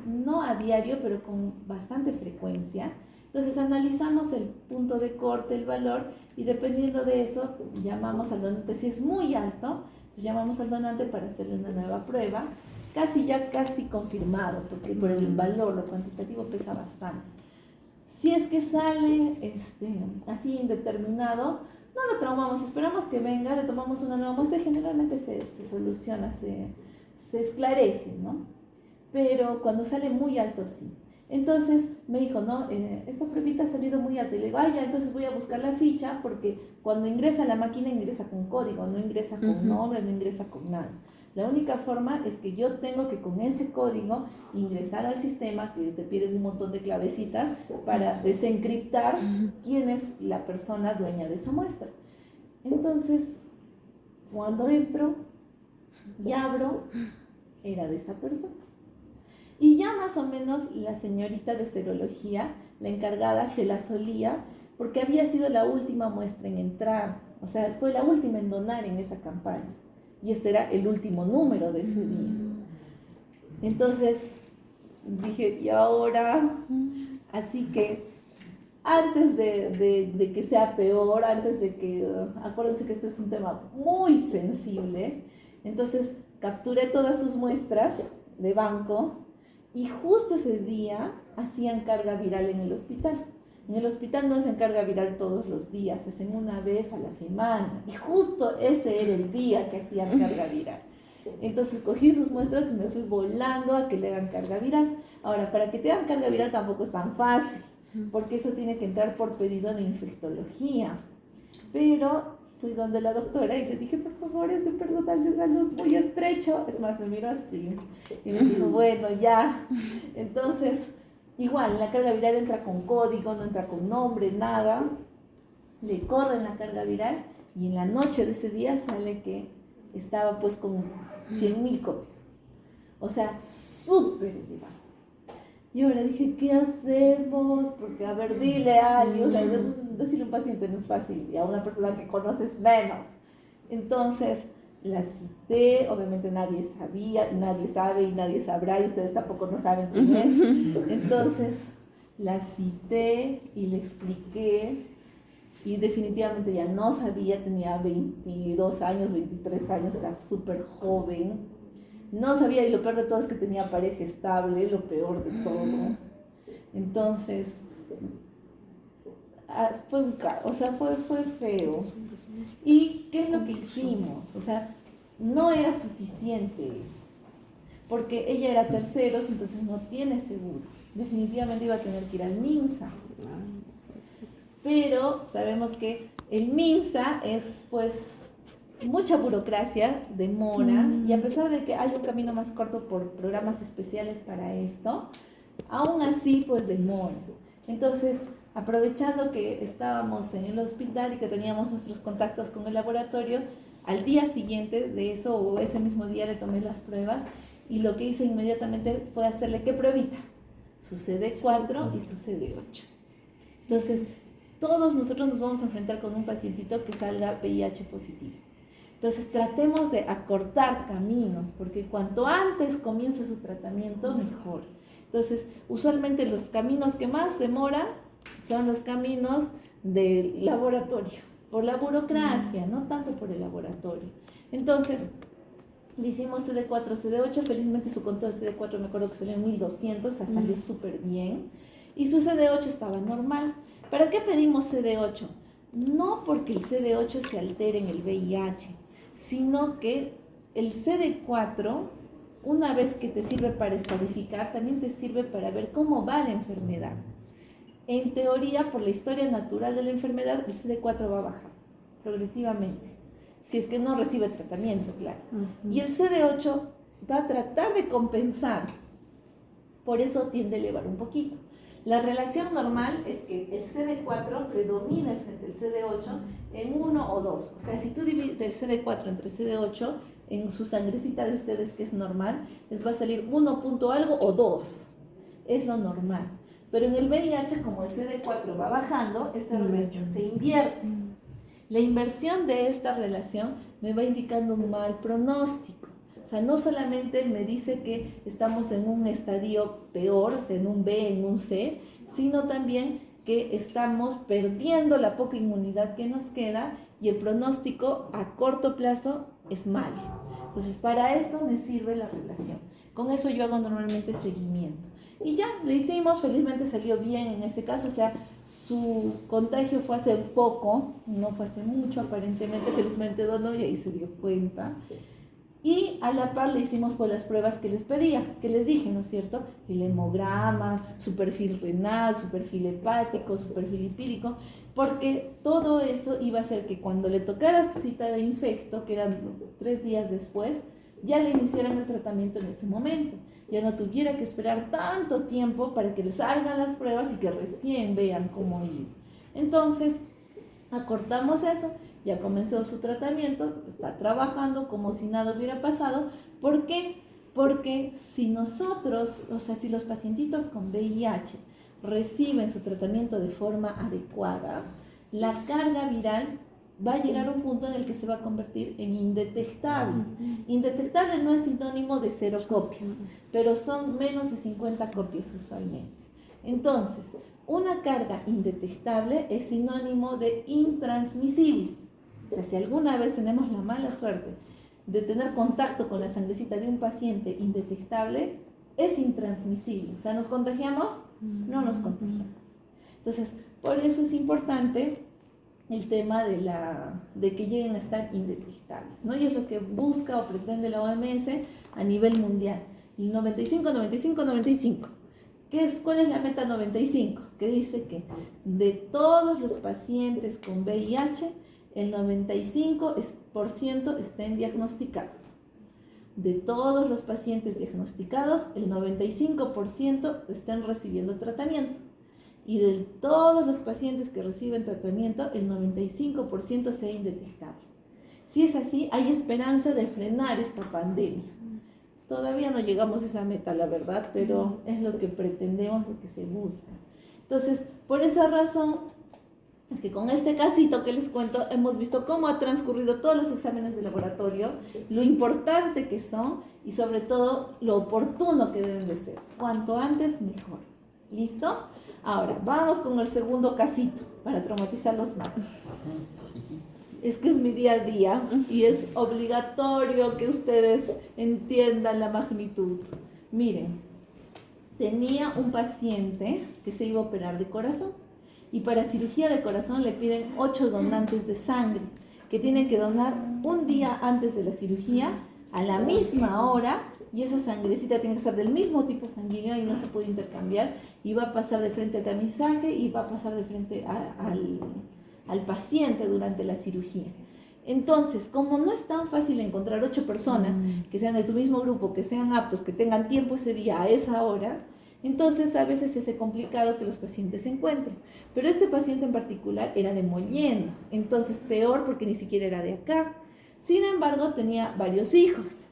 no a diario, pero con bastante frecuencia. Entonces, analizamos el punto de corte, el valor, y dependiendo de eso, llamamos al donante. Si es muy alto, llamamos al donante para hacerle una nueva prueba, casi confirmado, porque por el valor, lo cuantitativo pesa bastante. Si es que sale así indeterminado, no lo traumamos, esperamos que venga, le tomamos una nueva muestra y generalmente se soluciona, se esclarece, ¿no? Pero cuando sale muy alto, sí. Entonces me dijo, no, esta pruebita ha salido muy alta. Y le digo, ya, entonces voy a buscar la ficha porque cuando ingresa a la máquina ingresa con código, no ingresa con nombre, no ingresa con nada. La única forma es que yo tengo que con ese código ingresar al sistema, que te piden un montón de clavecitas para desencriptar quién es la persona dueña de esa muestra. Entonces, cuando entro y abro, era de esta persona. Y ya más o menos la señorita de serología, la encargada, se la solía porque había sido la última muestra en entrar. O sea, fue la última en donar en esa campaña. Y este era el último número de ese día. Entonces dije, ¿y ahora? Así que antes de que sea peor, antes de que... acuérdense que esto es un tema muy sensible. Entonces capturé todas sus muestras de banco y justo ese día hacían carga viral en el hospital. En el hospital no hacen carga viral todos los días, hacen una vez a la semana. Y justo ese era el día que hacían carga viral. Entonces cogí sus muestras y me fui volando a que le hagan carga viral. Ahora, para que te hagan carga viral tampoco es tan fácil, porque eso tiene que entrar por pedido de infectología. Pero fui donde la doctora y le dije, por favor, ese personal de salud muy estrecho. Es más, me miró así y me dijo, bueno, ya. Entonces... igual, la carga viral entra con código, no entra con nombre, nada. Le corren la carga viral y en la noche de ese día sale que estaba pues con 100.000 copias. O sea, súper viral. Y ahora dije, ¿qué hacemos? Porque, a ver, dile a alguien, o sea, decirle a un paciente no es fácil y a una persona que conoces menos. Entonces... la cité, obviamente nadie sabía, nadie sabe y nadie sabrá y ustedes tampoco no saben quién es. Entonces la cité y le expliqué y definitivamente ya no sabía, tenía 22 años, 23 años, o sea, súper joven. No sabía y lo peor de todo es que tenía pareja estable, lo peor de todo. Entonces, fue un caos, o sea, fue feo. ¿Y qué es lo que hicimos? O sea, no era suficiente eso, porque ella era terceros, entonces no tiene seguro. Definitivamente iba a tener que ir al MINSA. Pero sabemos que el MINSA es, pues, mucha burocracia, demora, y a pesar de que hay un camino más corto por programas especiales para esto, aún así, pues, demora. Entonces, aprovechando que estábamos en el hospital y que teníamos nuestros contactos con el laboratorio, al día siguiente de eso o ese mismo día le tomé las pruebas y lo que hice inmediatamente fue hacerle ¿qué pruebita? Su CD4 y su CD8. Entonces, todos nosotros nos vamos a enfrentar con un pacientito que salga VIH positivo. Entonces, tratemos de acortar caminos, porque cuanto antes comience su tratamiento, mejor. Entonces, usualmente los caminos que más demoran son los caminos del laboratorio, por la burocracia, no tanto por el laboratorio. Entonces, le hicimos CD4, CD8, felizmente su conteo de CD4 me acuerdo que salió en 1200, o sea, salió súper bien, y su CD8 estaba normal. ¿Para qué pedimos CD8? No porque el CD8 se altere en el VIH, sino que el CD4, una vez que te sirve para estadificar, también te sirve para ver cómo va la enfermedad. En teoría, por la historia natural de la enfermedad, el CD4 va a bajar progresivamente, si es que no recibe tratamiento, claro. Y el CD8 va a tratar de compensar, por eso tiende a elevar un poquito. La relación normal es que el CD4 predomina frente al CD8 en 1 o 2. O sea, si tú divides CD4 entre CD8, en su sangrecita de ustedes, que es normal, les va a salir 1 punto algo o 2. Es lo normal. Pero en el VIH, como el CD4 va bajando, esta relación se invierte. La inversión de esta relación me va indicando un mal pronóstico. O sea, no solamente me dice que estamos en un estadio peor, o sea, en un B, en un C, sino también que estamos perdiendo la poca inmunidad que nos queda y el pronóstico a corto plazo es malo. Entonces, para esto me sirve la relación. Con eso yo hago normalmente seguimiento. Y ya, le hicimos, felizmente salió bien en ese caso, o sea, su contagio fue hace poco, no fue hace mucho aparentemente, felizmente donó y ahí se dio cuenta. Y a la par le hicimos pues las pruebas que les pedía, que les dije, ¿no es cierto? El hemograma, su perfil renal, su perfil hepático, su perfil lipídico, porque todo eso iba a hacer que cuando le tocara su cita de infecto, que eran 3 días después, ya le iniciaran el tratamiento en ese momento. Ya no tuviera que esperar tanto tiempo para que les salgan las pruebas y que recién vean cómo ir. Entonces, acortamos eso. Ya comenzó su tratamiento, está trabajando como si nada hubiera pasado. ¿Por qué? Porque si nosotros, o sea, si los pacientitos con VIH reciben su tratamiento de forma adecuada, la carga viral va a llegar a un punto en el que se va a convertir en indetectable. Indetectable no es sinónimo de 0 copias, pero son menos de 50 copias usualmente. Entonces, una carga indetectable es sinónimo de intransmisible. O sea, si alguna vez tenemos la mala suerte de tener contacto con la sangrecita de un paciente indetectable, es intransmisible. O sea, ¿nos contagiamos? No nos contagiamos. Entonces, por eso es importante el tema de que lleguen a estar indetectables, ¿no? Y es lo que busca o pretende la OMS a nivel mundial. El 95, 95, 95. ¿Cuál es la meta 95? Que dice que de todos los pacientes con VIH, el 95% estén diagnosticados. De todos los pacientes diagnosticados, el 95% estén recibiendo tratamiento. Y de todos los pacientes que reciben tratamiento, el 95% sea indetectable. Si es así, hay esperanza de frenar esta pandemia. Todavía no llegamos a esa meta, la verdad, pero es lo que pretendemos, lo que se busca. Entonces, por esa razón, es que con este casito que les cuento, hemos visto cómo ha transcurrido todos los exámenes de laboratorio, lo importante que son y sobre todo lo oportuno que deben de ser. Cuanto antes, mejor. ¿Listo? Ahora, vamos con el segundo casito para traumatizarlos más. Es que es mi día a día y es obligatorio que ustedes entiendan la magnitud. Miren, tenía un paciente que se iba a operar de corazón y para cirugía de corazón le piden 8 donantes de sangre que tienen que donar un día antes de la cirugía a la misma hora. Y esa sangrecita tiene que estar del mismo tipo sanguíneo y no se puede intercambiar. Y va a pasar de frente al tamizaje y va a pasar de frente al paciente durante la cirugía. Entonces, como no es tan fácil encontrar 8 personas que sean de tu mismo grupo, que sean aptos, que tengan tiempo ese día a esa hora, entonces a veces es complicado que los pacientes se encuentren. Pero este paciente en particular era de Mollendo, entonces peor porque ni siquiera era de acá. Sin embargo, tenía varios hijos.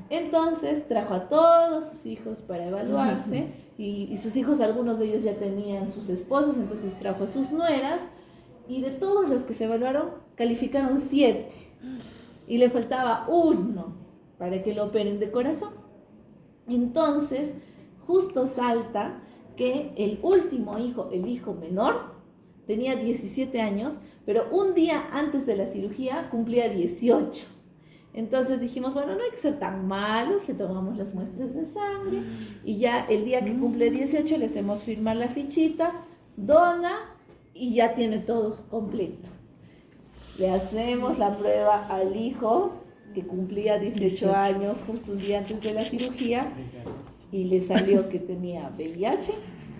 Entonces trajo a todos sus hijos para evaluarse y sus hijos, algunos de ellos ya tenían sus esposas, entonces trajo a sus nueras y de todos los que se evaluaron calificaron 7 y le faltaba 1 para que lo operen de corazón. Entonces justo salta que el último hijo, el hijo menor, tenía 17 años, pero un día antes de la cirugía cumplía 18. Entonces dijimos, bueno, no hay que ser tan malos, le tomamos las muestras de sangre y ya el día que cumple 18 le hacemos firmar la fichita, dona y ya tiene todo completo. Le hacemos la prueba al hijo que cumplía 18 años justo un día antes de la cirugía y le salió que tenía VIH,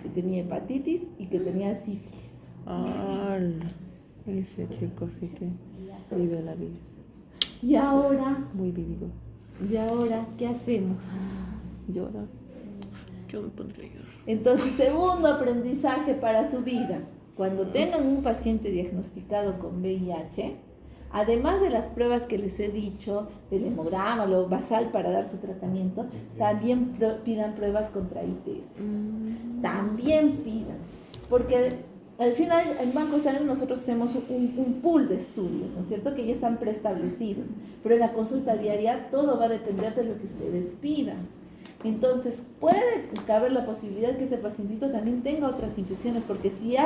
que tenía hepatitis y que tenía sífilis. Ese chico sí que vive la vida. Y ahora, Muy vivido. ¿qué hacemos? Llora. Yo me pondré a llorar. Entonces, segundo aprendizaje para su vida. Cuando tengan un paciente diagnosticado con VIH, además de las pruebas que les he dicho, del hemograma, lo basal para dar su tratamiento, también pidan pruebas contra ITS. También pidan. Porque al final, en Banco de Salud nosotros hacemos un pool de estudios, ¿no es cierto? Que ya están preestablecidos. Pero en la consulta diaria todo va a depender de lo que ustedes pidan. Entonces, puede caber la posibilidad que este pacientito también tenga otras infecciones, porque si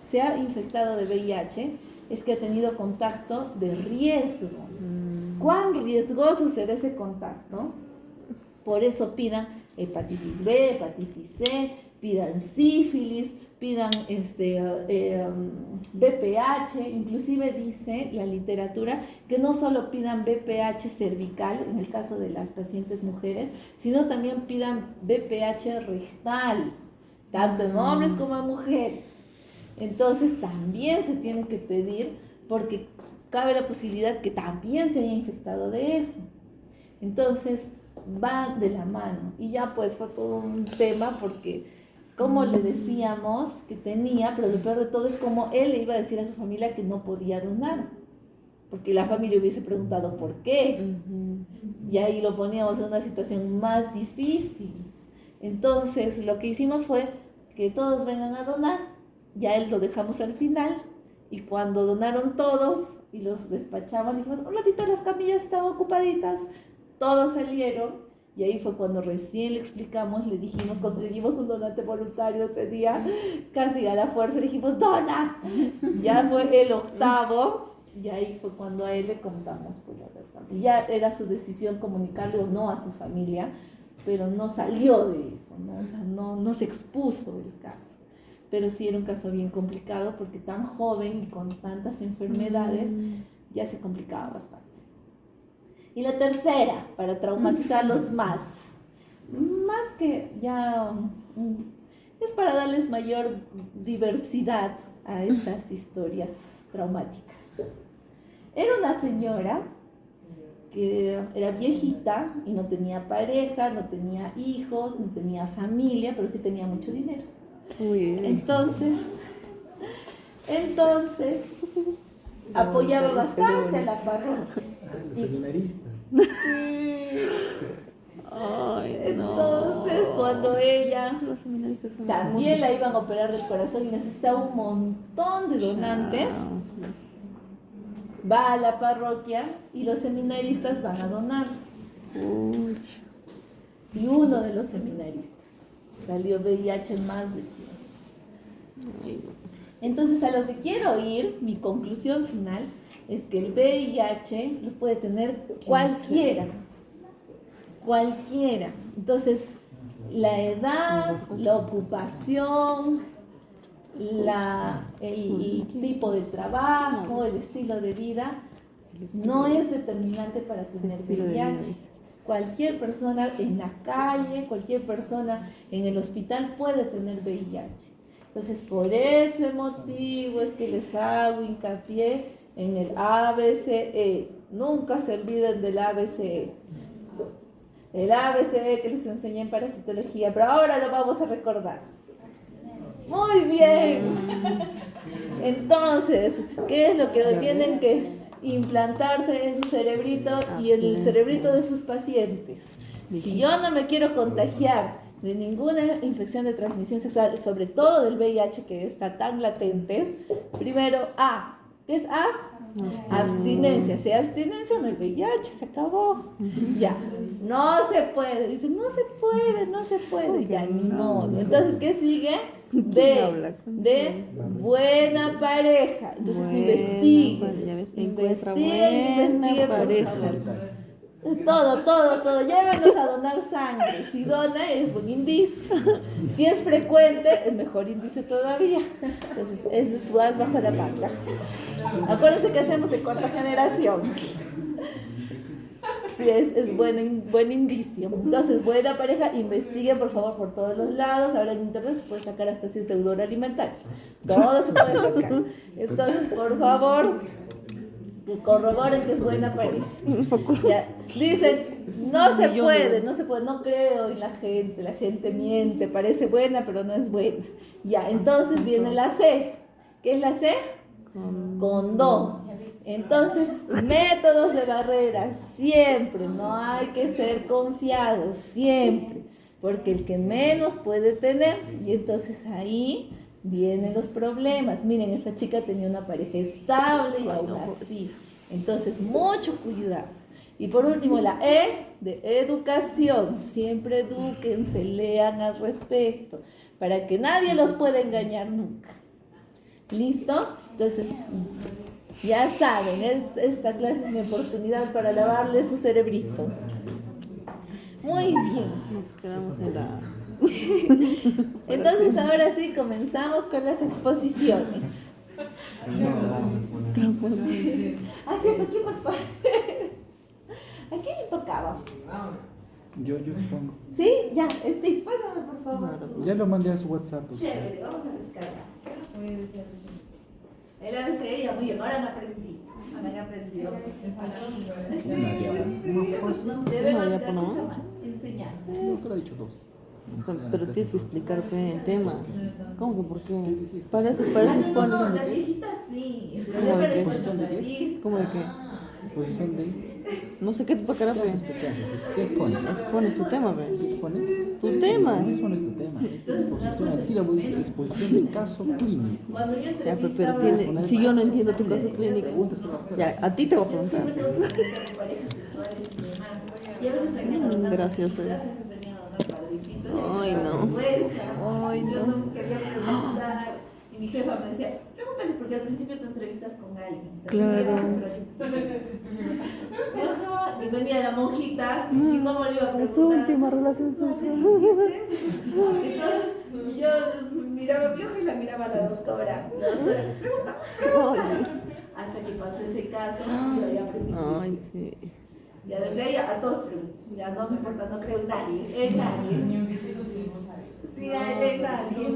se ha infectado de VIH, es que ha tenido contacto de riesgo. ¿Cuán riesgoso será ese contacto? Por eso pidan hepatitis B, hepatitis C, pidan sífilis, pidan BPH, inclusive dice la literatura que no solo pidan BPH cervical, en el caso de las pacientes mujeres, sino también pidan BPH rectal, tanto en hombres como en mujeres. Entonces también se tiene que pedir porque cabe la posibilidad que también se haya infectado de eso. Entonces va de la mano y ya pues fue todo un tema porque como le decíamos que tenía, pero lo peor de todo es como él le iba a decir a su familia que no podía donar, porque la familia hubiese preguntado por qué, y ahí lo poníamos en una situación más difícil. Entonces lo que hicimos fue que todos vengan a donar, ya él lo dejamos al final, y cuando donaron todos y los despachamos, dijimos, un ratito las camillas estaban ocupaditas, todos salieron. Y ahí fue cuando recién le explicamos, le dijimos, conseguimos un donante voluntario ese día, casi a la fuerza, le dijimos, ¡dona! Ya fue el octavo, y ahí fue cuando a él le contamos por la verdad. Y ya era su decisión comunicarle o no a su familia, pero no salió de eso, ¿no? O sea, no se expuso el caso. Pero sí era un caso bien complicado, porque tan joven y con tantas enfermedades, ya se complicaba bastante. Y la tercera, para traumatizarlos más que ya es para darles mayor diversidad a estas historias traumáticas. Era una señora que era viejita y no tenía pareja, no tenía hijos, no tenía familia, pero sí tenía mucho dinero. Entonces apoyaba bastante a la parroquia. Seminarista. Entonces, cuando ella Los seminaristas son también la iban a operar del corazón y necesitaba un montón de donantes, va a la parroquia y los seminaristas van a donar. Y uno de los seminaristas salió VIH en más de 100. Entonces, a lo que quiero ir, mi conclusión final, es que el VIH lo puede tener cualquiera. Entonces, la edad, la ocupación, el tipo de trabajo, el estilo de vida, no es determinante para tener VIH. Cualquier persona en la calle, cualquier persona en el hospital puede tener VIH. Entonces, por ese motivo es que les hago hincapié en el ABCE. Nunca se olviden del ABCE. El ABCE que les enseñé en parasitología, pero ahora lo vamos a recordar. Muy bien. Entonces, ¿qué es lo que tienen que implantarse en su cerebrito y en el cerebrito de sus pacientes? Si yo no me quiero contagiar de ninguna infección de transmisión sexual, sobre todo del VIH que está tan latente, primero, ¿Qué es A? Abstinencia. Si hay abstinencia, no hay VIH, se acabó. Ya, no se puede. Dicen, no se puede. Ya, ni modo. Entonces, ¿qué sigue? B, de buena pareja. Entonces, investigue. Investigue, pareja. Todo. Llévenos a donar sangre. Si dona, es buen indicio. Si es frecuente, es mejor indicio todavía. Entonces, ese es su as bajo la manga. Acuérdense que hacemos de cuarta generación. Sí, es buen indicio. Entonces, buena pareja, investiguen por favor por todos los lados. Ahora en internet se puede sacar hasta si es deudor alimentario. Todo se puede sacar. Entonces, por favor, que corroboren que es buena pareja. Ya. Dicen, no se puede, no creo en la gente miente, parece buena, pero no es buena. Ya, entonces viene la C. ¿Qué es la C? Condón. Entonces, métodos de barrera, siempre, no hay que ser confiados, siempre, porque el que menos puede tener, y entonces ahí vienen los problemas. Miren, esta chica tenía una pareja estable y aún así. Entonces, mucho cuidado. Y por último, la E de educación. Siempre edúquense, lean al respecto, para que nadie los pueda engañar nunca. ¿Listo? Entonces, ya saben, esta clase es mi oportunidad para lavarle su cerebrito. Muy bien. Nos quedamos en la... Entonces, ahora sí, comenzamos con las exposiciones. Ah, cierto, ¿quién va a exponer? ¿A quién le tocaba? Yo expongo. ¿Sí? Ya, Steve, pásame por favor. Ya lo mandé a su WhatsApp. Chévere, vamos a descargar. El ABC ya muy bien, ahora han aprendido. Han aprendido. Sí. Debe mandarse jamás enseñanza. No, solo ha dicho 2. Pero tienes que explicarme el tema. ¿Cómo que por qué? dices? Para eso expones. No, la viejita sí. El ¿Cómo problema de qué? es cuando la lista. ¿Cómo de qué? Exposición de... No sé qué te tocará, ¿Qué pero haces? ¿Qué haces? ¿Qué expones? expones tu tema, ¿Qué ve. expones? Tu tema. No expones tu tema. Es exposición. El sílabo dice exposición de caso clínico. Cuando yo Ya, entrevistaba... pero si yo no entiendo tu caso clínico, ya, a ti te voy a preguntar. Siempre tengo que preguntar parejas sexuales y demás. Y a veces venían a donar... Gracioso. Gracias, venían a donar padrecitos. Ay, no. Ay, no. Yo no quería preguntar. Y mi jefa me decía, pregúntale, porque al principio tú entrevistas con alguien. O sea, Claro. tú entrevistas, pero alguien te sorprende. Ajá, y venía la monjita, y cómo le iba a preguntar. Su última relación sexual. Entonces, yo miraba a mi hija y la miraba a la doctora. La doctora me pregunta. Hasta que pasó ese caso, yo ya aprendí. Ay, sí. Ya desde ahí a todos pregunto. Ya no me importa, no creo en nadie. En nadie. Sí, en nadie.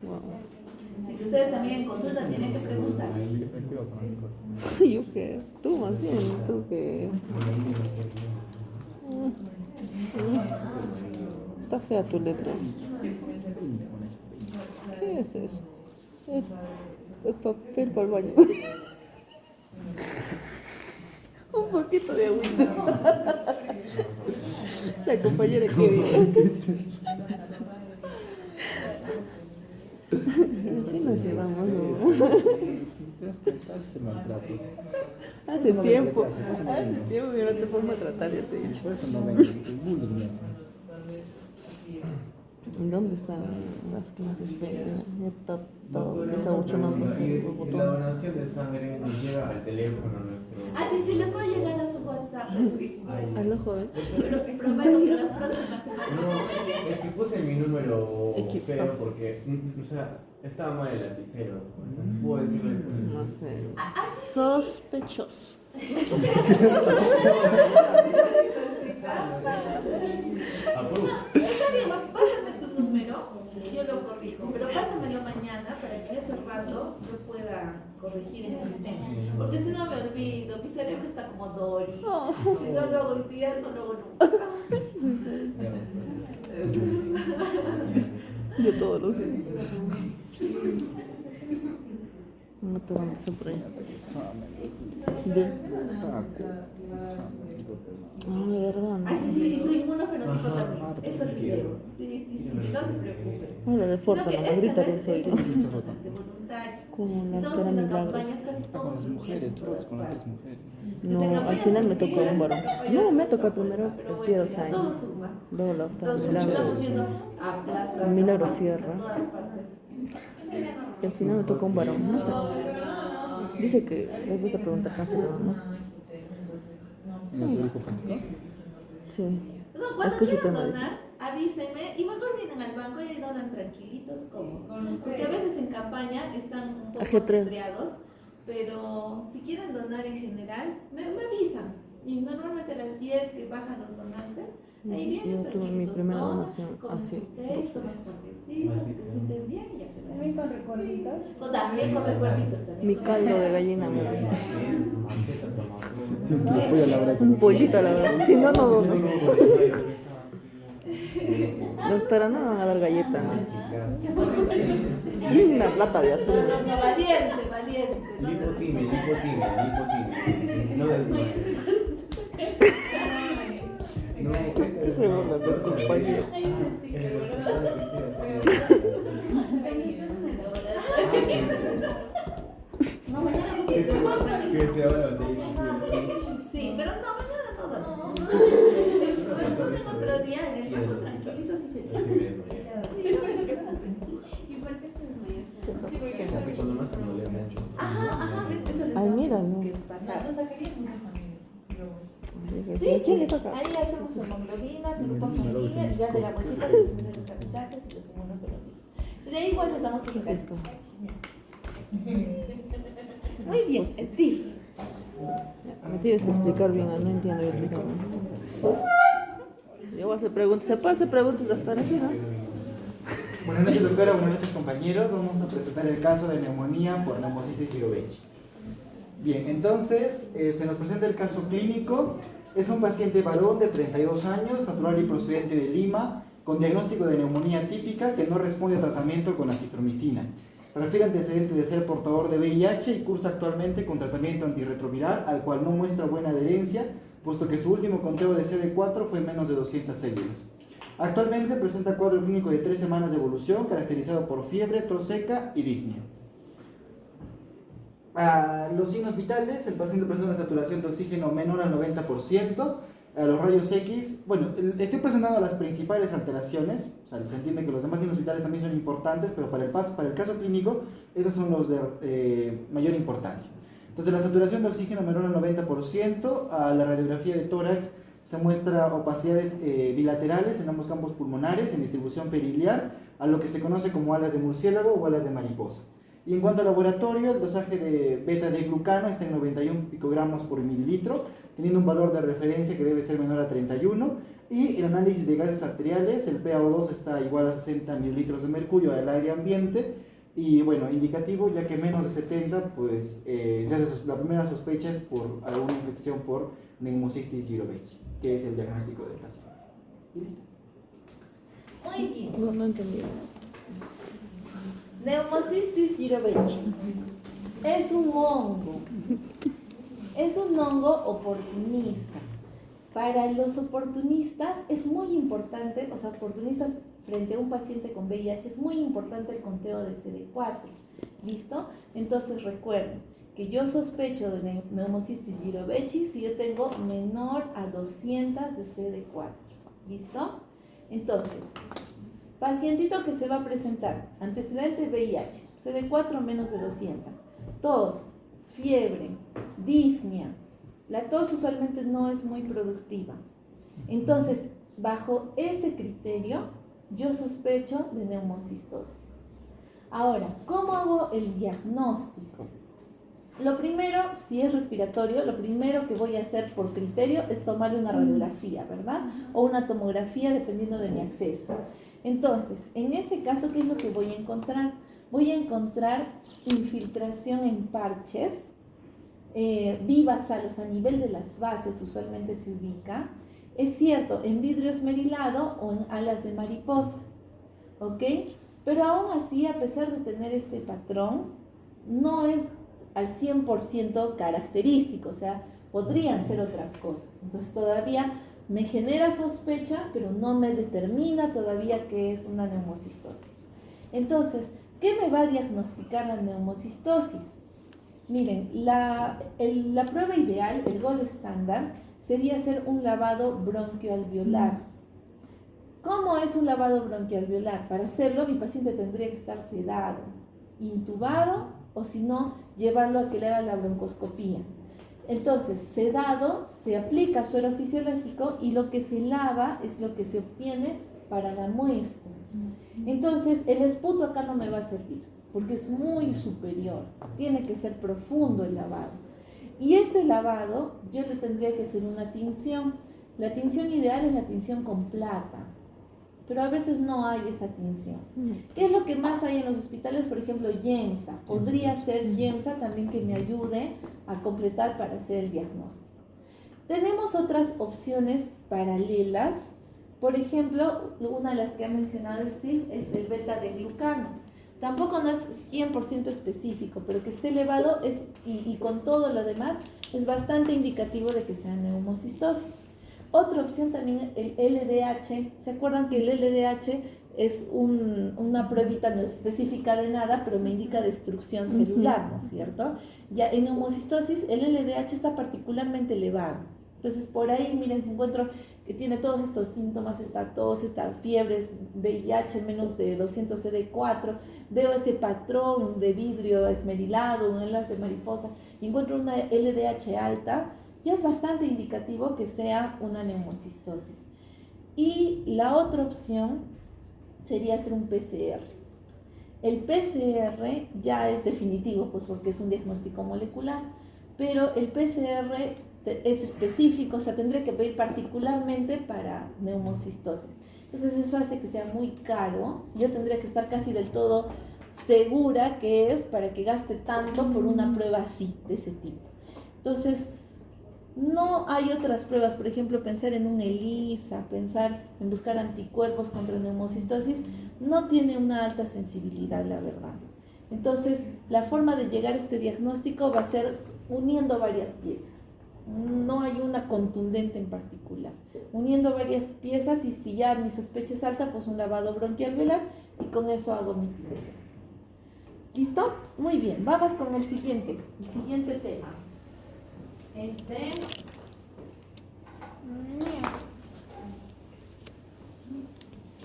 Wow. Así que ustedes también en consulta tienen que preguntar. ¿Yo qué? Tú más bien, tú qué. Está fea tu letra. ¿Qué es eso? Es papel para el baño. Un poquito de agüita. La compañera querida. Así nos llevamos, ¿no? ¿Te das cuenta? Haces el maltrato. Hace tiempo que no te formo a tratar, ya te he dicho. Por eso no ven. El bullying me hacen. ¿Dónde están las clases? Ya está todo desabuchonando el La botón. donación de sangre nos lleva al teléfono nuestro. Ah, sí, les voy a llegar a su WhatsApp. Aló, joven. Pero prometo que las próximas semanas. No, es que puse mi número Equipo. feo porque, o sea, estaba mal el lapicero. Entonces puedo decirle. No sé. Sospechoso. Apruebo. Está bien, pásame tu número, yo lo corrijo, pero pásamelo mañana para que ese rato yo pueda corregir en el sistema. Porque si no me olvido, mi cerebro está como Dory. Si no lo hago hoy día, no lo hago nunca. Yo todos los días. No te van a hacer por ahí. Examen. De- Taco. Examen. fenotipo. Ah, de verdad, ¿no? Ah, sí, y su inmunofenotipo también. Eso le digo. Sí, no se preocupe. Hola, de Forta, Sino que no, esta grita vez soy. es totalmente voluntario. Como la Estamos doctora haciendo Milagros. campañas casi Está todos con las los mujeres, días. tú rotas con las tres mujeres. No, Desde al campañas final me tocó un antiguas, varón. campañas No, me de tocó fuerza, primero pero el bueno, Piero ya Sainz. todo suma. Luego la doctora Entonces Milagros. estamos yendo a plazas, a Milagro parques, Sierra. a todas partes. Y al final me tocó un varón, no sé. Dice que les gusta preguntar cáncer, ¿no? ¿En el turismo práctico? Sí. No, Es cuando que su quieran tema dice. donar, avísenme y mejor vienen al banco y ahí donan tranquilitos, como. Porque a veces en campaña están un poco Ajetreos. ajetreados, pero si quieren donar en general, me avisan. Y normalmente a las 10 que bajan los donantes, ahí vienen Yo tuve mi tranquilitos, primera donan, donación comen así. su cake, toman su cafecito, se sienten bien y ya se van. También con recuerditos. También con recuerditos también. Mi caldo de gallina, mira. Un pollo a la brasa. Un pollito a la verdad. Si no, no dono. Doctora, no me van a dar galleta. Una lata de atún. No, valiente. No te Lipotime. No desmayes. No, ¿Qué se burla del compañero? No, mañana Que se abra la batería. sí, pero no, mañana no dono. No, otro día en el banco tranquilitos y felices. Sí, no se preocupen. ¿Y por qué te desmayas? Es que cuando más se molesta mucho. Ajá, eso les Ay, da mira, no. que pasar. Sí, Sí, ¿quién le toca? ahí hacemos hemoglobina, su grupo sanguíneo y ya de la bolsita se hacen los avisajes y los inmunofenotips. De ahí igual les damos sus regalitos. Muy bien, Steve. Me tienes que explicar bien, no entiendo yo explicar. Yo voy a hacer preguntas. ¿Se puede hacer preguntas, doctora? Así, ¿no? Buenas noches, doctora. Buenas noches, compañeros. Vamos a presentar el caso de neumonía por neumocitis Girovechi. Bien, entonces se nos presenta el caso clínico. Es un paciente varón de 32 años, natural y procedente de Lima, con diagnóstico de neumonía típica que no responde a tratamiento con acitromicina. Refiere antecedente de ser portador de VIH y cursa actualmente con tratamiento antirretroviral, al cual no muestra buena adherencia, puesto que su último conteo de CD4 fue menos de 200 células. Actualmente presenta cuadro clínico de 3 semanas de evolución, caracterizado por fiebre, tos seca y disnea. Los signos vitales: el paciente presenta una saturación de oxígeno menor al 90%. Los rayos X, bueno, estoy presentando las principales alteraciones, o sea, se entiende que los demás signos vitales también son importantes, pero para el caso clínico, estos son los de mayor importancia. Entonces, la saturación de oxígeno menor al 90%, a la radiografía de tórax se muestra opacidades bilaterales en ambos campos pulmonares, en distribución periliar, a lo que se conoce como alas de murciélago o alas de mariposa. Y en cuanto al laboratorio, el dosaje de beta-D-glucano está en 91 picogramos por mililitro, teniendo un valor de referencia que debe ser menor a 31, y el análisis de gases arteriales, el PaO2 está igual a 60 mililitros de mercurio al aire ambiente, y bueno, indicativo, ya que menos de 70, pues se hace la primera sospecha es por alguna infección por neumocystis Girovechi, que es el diagnóstico del paciente. Y listo. Muy bien. No entendí. Neumocystis Girovechi es un hongo. Es un hongo oportunista. Para los oportunistas es muy importante, o sea, oportunistas frente a un paciente con VIH, es muy importante el conteo de CD4. ¿Listo? Entonces recuerden que yo sospecho de neumocystis Girovechi si yo tengo menor a 200 de CD4. ¿Listo? Entonces, pacientito que se va a presentar, antecedente VIH, CD4 menos de 200, tos, fiebre, disnea. La tos usualmente no es muy productiva. Entonces, bajo ese criterio, yo sospecho de neumocistosis. Ahora, ¿cómo hago el diagnóstico? Lo primero, si es respiratorio, lo primero que voy a hacer por criterio es tomarle una radiografía, ¿verdad? O una tomografía, dependiendo de mi acceso. Entonces, en ese caso, ¿qué es lo que voy a encontrar? Voy a encontrar infiltración en parches, vivasalos a nivel de las bases, usualmente se ubica. Es cierto, en vidrio esmerilado o en alas de mariposa, ¿ok? Pero aún así, a pesar de tener este patrón, no es al 100% característico, o sea, podrían ser otras cosas. Entonces todavía me genera sospecha, pero no me determina todavía qué es una neumocistosis. Entonces, ¿qué me va a diagnosticar la neumocistosis? Miren, la prueba ideal, el gold estándar, sería hacer un lavado bronquioalveolar. ¿Cómo es un lavado bronquioalveolar? Para hacerlo, mi paciente tendría que estar sedado, intubado, o si no, llevarlo a que le haga la broncoscopía. Entonces, sedado, se aplica suero fisiológico y lo que se lava es lo que se obtiene para la muestra. Entonces, el esputo acá no me va a servir, porque es muy superior. Tiene que ser profundo el lavado. Y ese lavado, yo le tendría que hacer una tinción. La tinción ideal es la tinción con plata, pero a veces no hay esa tinción. ¿Qué es lo que más hay en los hospitales? Por ejemplo, Yemsa. Podría ser Yemsa también que me ayude a completar para hacer el diagnóstico. Tenemos otras opciones paralelas. Por ejemplo, una de las que ha mencionado Steve es el beta-glucano. Tampoco no es 100% específico, pero que esté elevado y con todo lo demás es bastante indicativo de que sea neumocistosis. Otra opción también, el LDH. ¿Se acuerdan que el LDH es una pruebita, no es específica de nada, pero me indica destrucción celular, ¿no es cierto? Ya en neumocistosis, el LDH está particularmente elevado. Entonces, por ahí, miren, si encuentro que tiene todos estos síntomas, esta tos, esta fiebre, VIH menos de 200 CD4, veo ese patrón de vidrio esmerilado, un enlace de mariposa, y encuentro una LDH alta, ya es bastante indicativo que sea una neumocistosis. Y la otra opción sería hacer un PCR. El PCR ya es definitivo, pues porque es un diagnóstico molecular, pero el PCR es específico, o sea, tendría que pedir particularmente para neumocistosis. Entonces eso hace que sea muy caro. Yo tendría que estar casi del todo segura que es para que gaste tanto por una prueba así, de ese tipo. Entonces, no hay otras pruebas, por ejemplo, pensar en un ELISA, pensar en buscar anticuerpos contra neumocistosis, no tiene una alta sensibilidad, la verdad. Entonces, la forma de llegar a este diagnóstico va a ser uniendo varias piezas. No hay una contundente en particular. Uniendo varias piezas, y si ya mi sospecha es alta, pues un lavado bronquialveolar y con eso hago mi tinción. ¿Listo? Muy bien, vamos con el siguiente tema.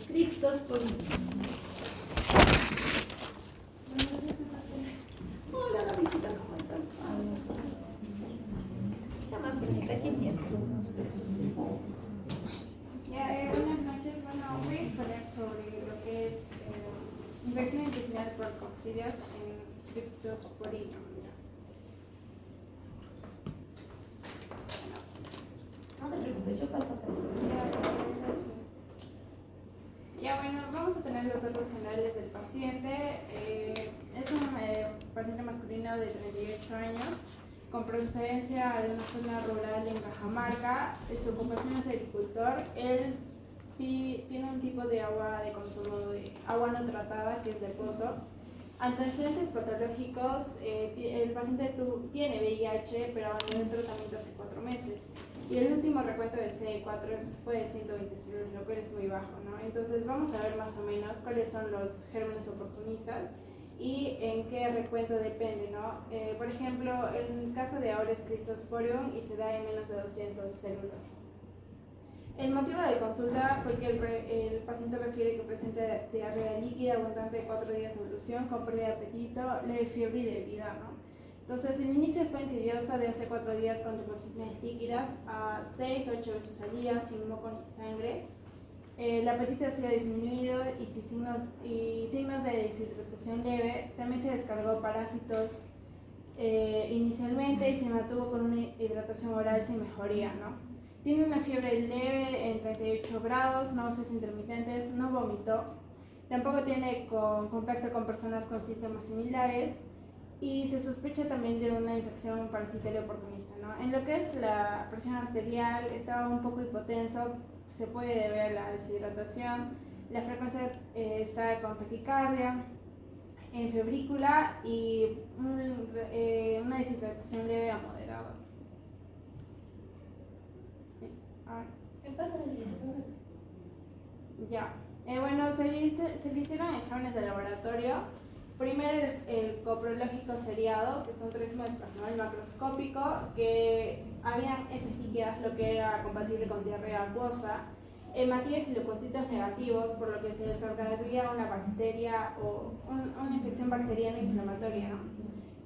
Criptosporina. Hola, Gavisita, ¿cómo estás? ¿Qué tienes? Buenas noches. Bueno, voy a exponer sobre lo que es infección intestinal por coccidios en criptosporina. No te preocupes, yo paso a paso. Ya, bueno, vamos a tener los datos generales del paciente. Es un paciente masculino de 38 años, con procedencia de una zona rural en Cajamarca. Su ocupación es agricultor. Él tiene un tipo de agua de consumo de agua no tratada, que es de pozo. Antecedentes patológicos, el paciente tiene VIH, pero abandonó el tratamiento hace 4 meses. Y el último recuento de CD4 fue de 120 células, lo cual es muy bajo, ¿no? Entonces vamos a ver más o menos cuáles son los gérmenes oportunistas y en qué recuento depende, ¿no? Por ejemplo, el caso de ahora es Cryptosporium y se da en menos de 200 células. El motivo de consulta fue que el paciente refiere que presenta diarrea líquida abundante de 4 días de evolución con pérdida de apetito, leve fiebre y debilidad, ¿no? Entonces, el inicio fue insidiosa de hace 4 días con deposiciones líquidas a 6 a 8 veces al día, sin moco ni sangre. El apetito ha sido disminuido y signos de deshidratación leve. También se descargó parásitos inicialmente y se mantuvo con una hidratación oral sin mejoría, ¿no? Tiene una fiebre leve en 38 grados, náuseas intermitentes, no vomitó. Tampoco tiene contacto con personas con síntomas similares. Y se sospecha también de una infección parasitaria oportunista, ¿no? En lo que es la presión arterial, estaba un poco hipotenso, se puede deber a la deshidratación, la frecuencia está con taquicardia, en febrícula y una deshidratación leve a moderada. Ah, ya. Bueno, se le hicieron exámenes de laboratorio. Primero el coprológico seriado, que son 3 muestras, ¿no? El macroscópico, que habían heces líquidas, lo que era compatible con diarrea acuosa, hematíes y leucocitos negativos, por lo que se descartaría una bacteria o una infección bacteriana inflamatoria, ¿no?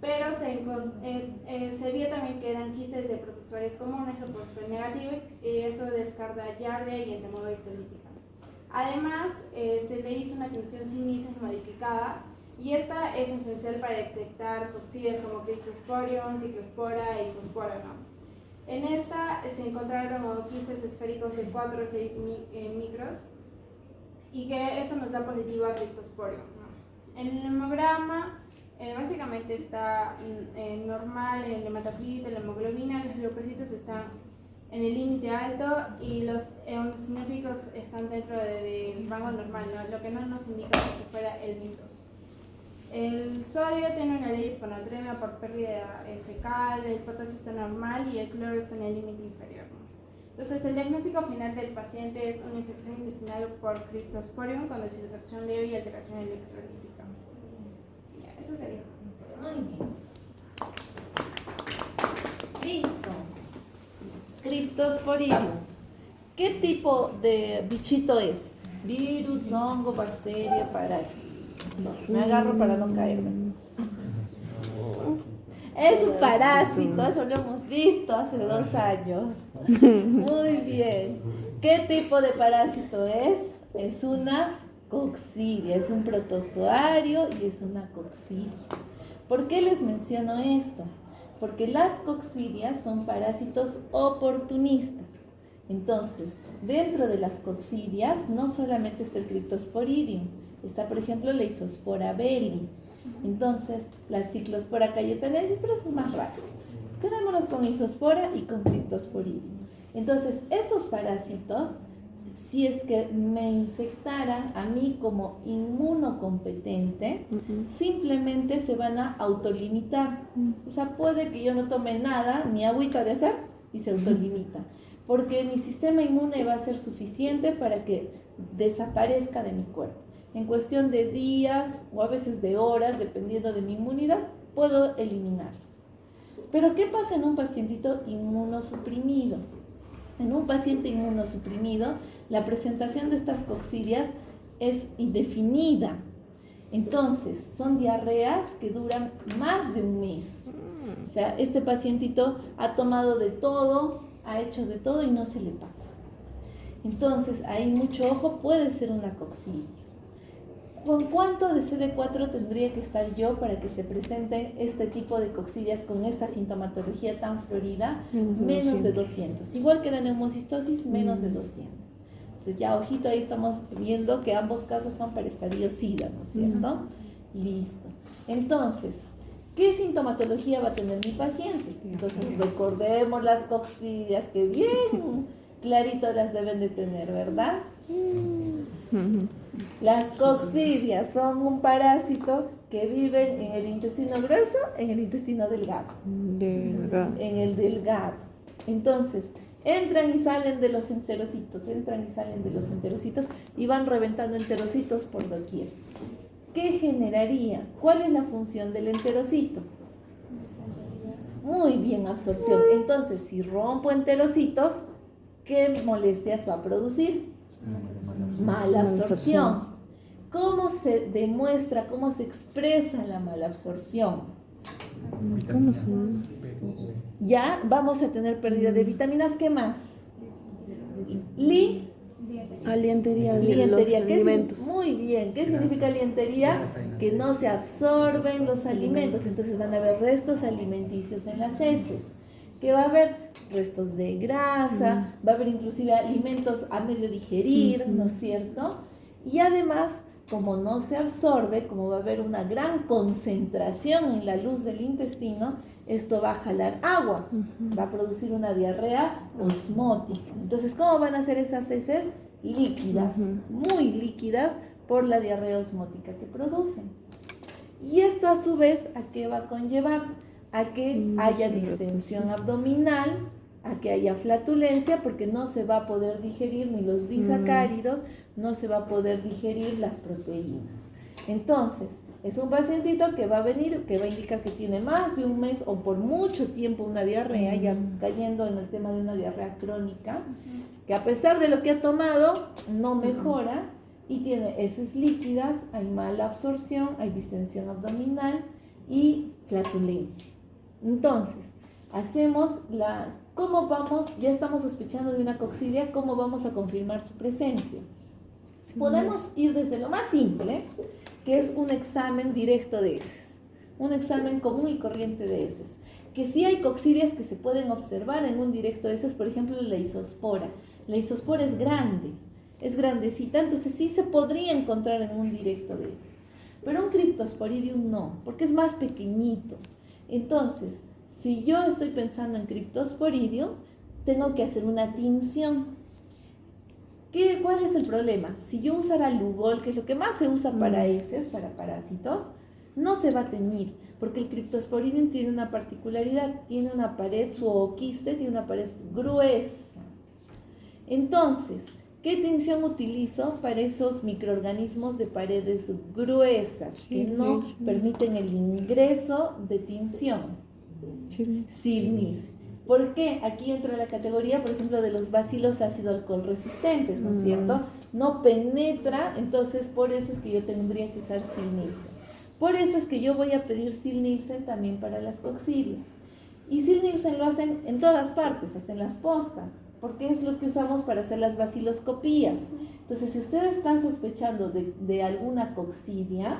Pero se vio también que eran quistes de protozoarios comunes, lo cual fue negativo, y esto descarta giardia y entemodo histolítica. Además, se le hizo una tinción sin mices modificada, y esta es esencial para detectar coccidias como Cryptosporium, Ciclospora y Zoospora, ¿no? En esta se encontraron quistes esféricos de 4 o 6 micros, y que esto nos da positivo a Cryptosporium, ¿no? En el hemograma básicamente está normal el hematocrit, la hemoglobina, los leucocitos están en el límite alto y los eosinóficos están dentro del rango normal, ¿no? Lo que no nos indica que fuera el mitos. El sodio tiene una ley de hiponatremia por pérdida fecal, el potasio está normal y el cloro está en el límite inferior, ¿no? Entonces, el diagnóstico final del paciente es una infección intestinal por Cryptosporium con deshidratación leve y alteración electrolítica. Ya, eso sería. Muy bien. Listo. Cryptosporidium. ¿Qué tipo de bichito es? Virus, hongo, bacteria, parásito. Me agarro para no caerme. Es un parásito, eso lo hemos visto hace 2 años. Muy bien. ¿Qué tipo de parásito es? Es una coccidia, es un protozoario y es una coccidia. ¿Por qué les menciono esto? Porque las coccidias son parásitos oportunistas. Entonces, dentro de las coccidias no solamente está el Cryptosporidium, está por ejemplo la Isospora belli. Entonces, la Ciclospora cayetanensis, pero eso es más raro. Quedémonos con Isospora y con Cryptosporidium. Entonces, estos parásitos, si es que me infectaran a mí como inmunocompetente, simplemente se van a autolimitar. O sea, puede que yo no tome nada, ni agüita de hacer, y se autolimita. Porque mi sistema inmune va a ser suficiente para que desaparezca de mi cuerpo. En cuestión de días o a veces de horas, dependiendo de mi inmunidad, puedo eliminarlos. Pero ¿qué pasa en un pacientito inmunosuprimido? En un paciente inmunosuprimido, la presentación de estas coccidias es indefinida. Entonces, son diarreas que duran más de un mes. O sea, este pacientito ha tomado de todo, ha hecho de todo y no se le pasa. Entonces, ahí mucho ojo, puede ser una coccidia. ¿Con cuánto de CD4 tendría que estar yo para que se presente este tipo de coccidias con esta sintomatología tan florida? Menos de 200. Igual que la neumocistosis, menos de 200. Entonces ya, ojito, ahí estamos viendo que ambos casos son para estadio SIDA, ¿no es cierto? Listo. Entonces, ¿qué sintomatología va a tener mi paciente? Entonces, recordemos las coccidias, que bien clarito las deben de tener, ¿verdad? Las coccidias son un parásito que viven en el intestino grueso, en el intestino delgado. En el delgado. Entonces, entran y salen de los enterocitos, y van reventando enterocitos por doquier. ¿Qué generaría? ¿Cuál es la función del enterocito? Muy bien, absorción. Entonces, si rompo enterocitos, ¿qué molestias va a producir? Mala absorción. ¿Cómo se demuestra, cómo se expresa la mala absorción? Ya vamos a tener pérdida de vitaminas. ¿Qué más? Lientería. ¿Qué alimentos? Muy bien. ¿Qué significa lientería? Que no se absorben los alimentos. Entonces van a haber restos alimenticios en las heces. Que va a haber restos de grasa, va a haber inclusive alimentos a medio digerir, ¿no es cierto? Y además, como no se absorbe, como va a haber una gran concentración en la luz del intestino, esto va a jalar agua, va a producir una diarrea osmótica. Entonces, ¿cómo van a ser esas heces? Líquidas, muy líquidas por la diarrea osmótica que producen. Y esto a su vez, ¿a qué va a conllevar? A que haya distensión abdominal, a que haya flatulencia porque no se va a poder digerir ni los disacáridos, no se va a poder digerir las proteínas. Entonces, es un pacientito que va a venir, que va a indicar que tiene más de un mes o por mucho tiempo una diarrea, ya cayendo en el tema de una diarrea crónica, que a pesar de lo que ha tomado, no mejora y tiene heces líquidas, hay mala absorción, hay distensión abdominal y flatulencia. Entonces, ¿cómo vamos? Ya estamos sospechando de una coccidia, ¿cómo vamos a confirmar su presencia? Podemos ir desde lo más simple, que es un examen directo de heces, un examen común y corriente de heces, que sí hay coccidias que se pueden observar en un directo de heces, por ejemplo la isospora. La isospora es grande, es grandecita, entonces sí se podría encontrar en un directo de heces, pero un Cryptosporidium no, porque es más pequeñito. Entonces, si yo estoy pensando en Cryptosporidium, tengo que hacer una tinción. ¿Cuál es el problema? Si yo usara Lugol, que es lo que más se usa para heces, para parásitos, no se va a teñir, porque el Cryptosporidium tiene una particularidad, tiene una pared, su ooquiste tiene una pared gruesa. Entonces, ¿qué tinción utilizo para esos microorganismos de paredes gruesas que no permiten el ingreso de tinción? Silnilce. ¿Por qué? Aquí entra la categoría, por ejemplo, de los bacilos ácido alcohol resistentes, ¿no es cierto? No penetra, entonces por eso es que yo tendría que usar Silnilce. Por eso es que yo voy a pedir Silnilce también para las coccidias. Y Silnilce lo hacen en todas partes, hasta en las postas, porque es lo que usamos para hacer las baciloscopías. Entonces, si ustedes están sospechando de alguna coccidia,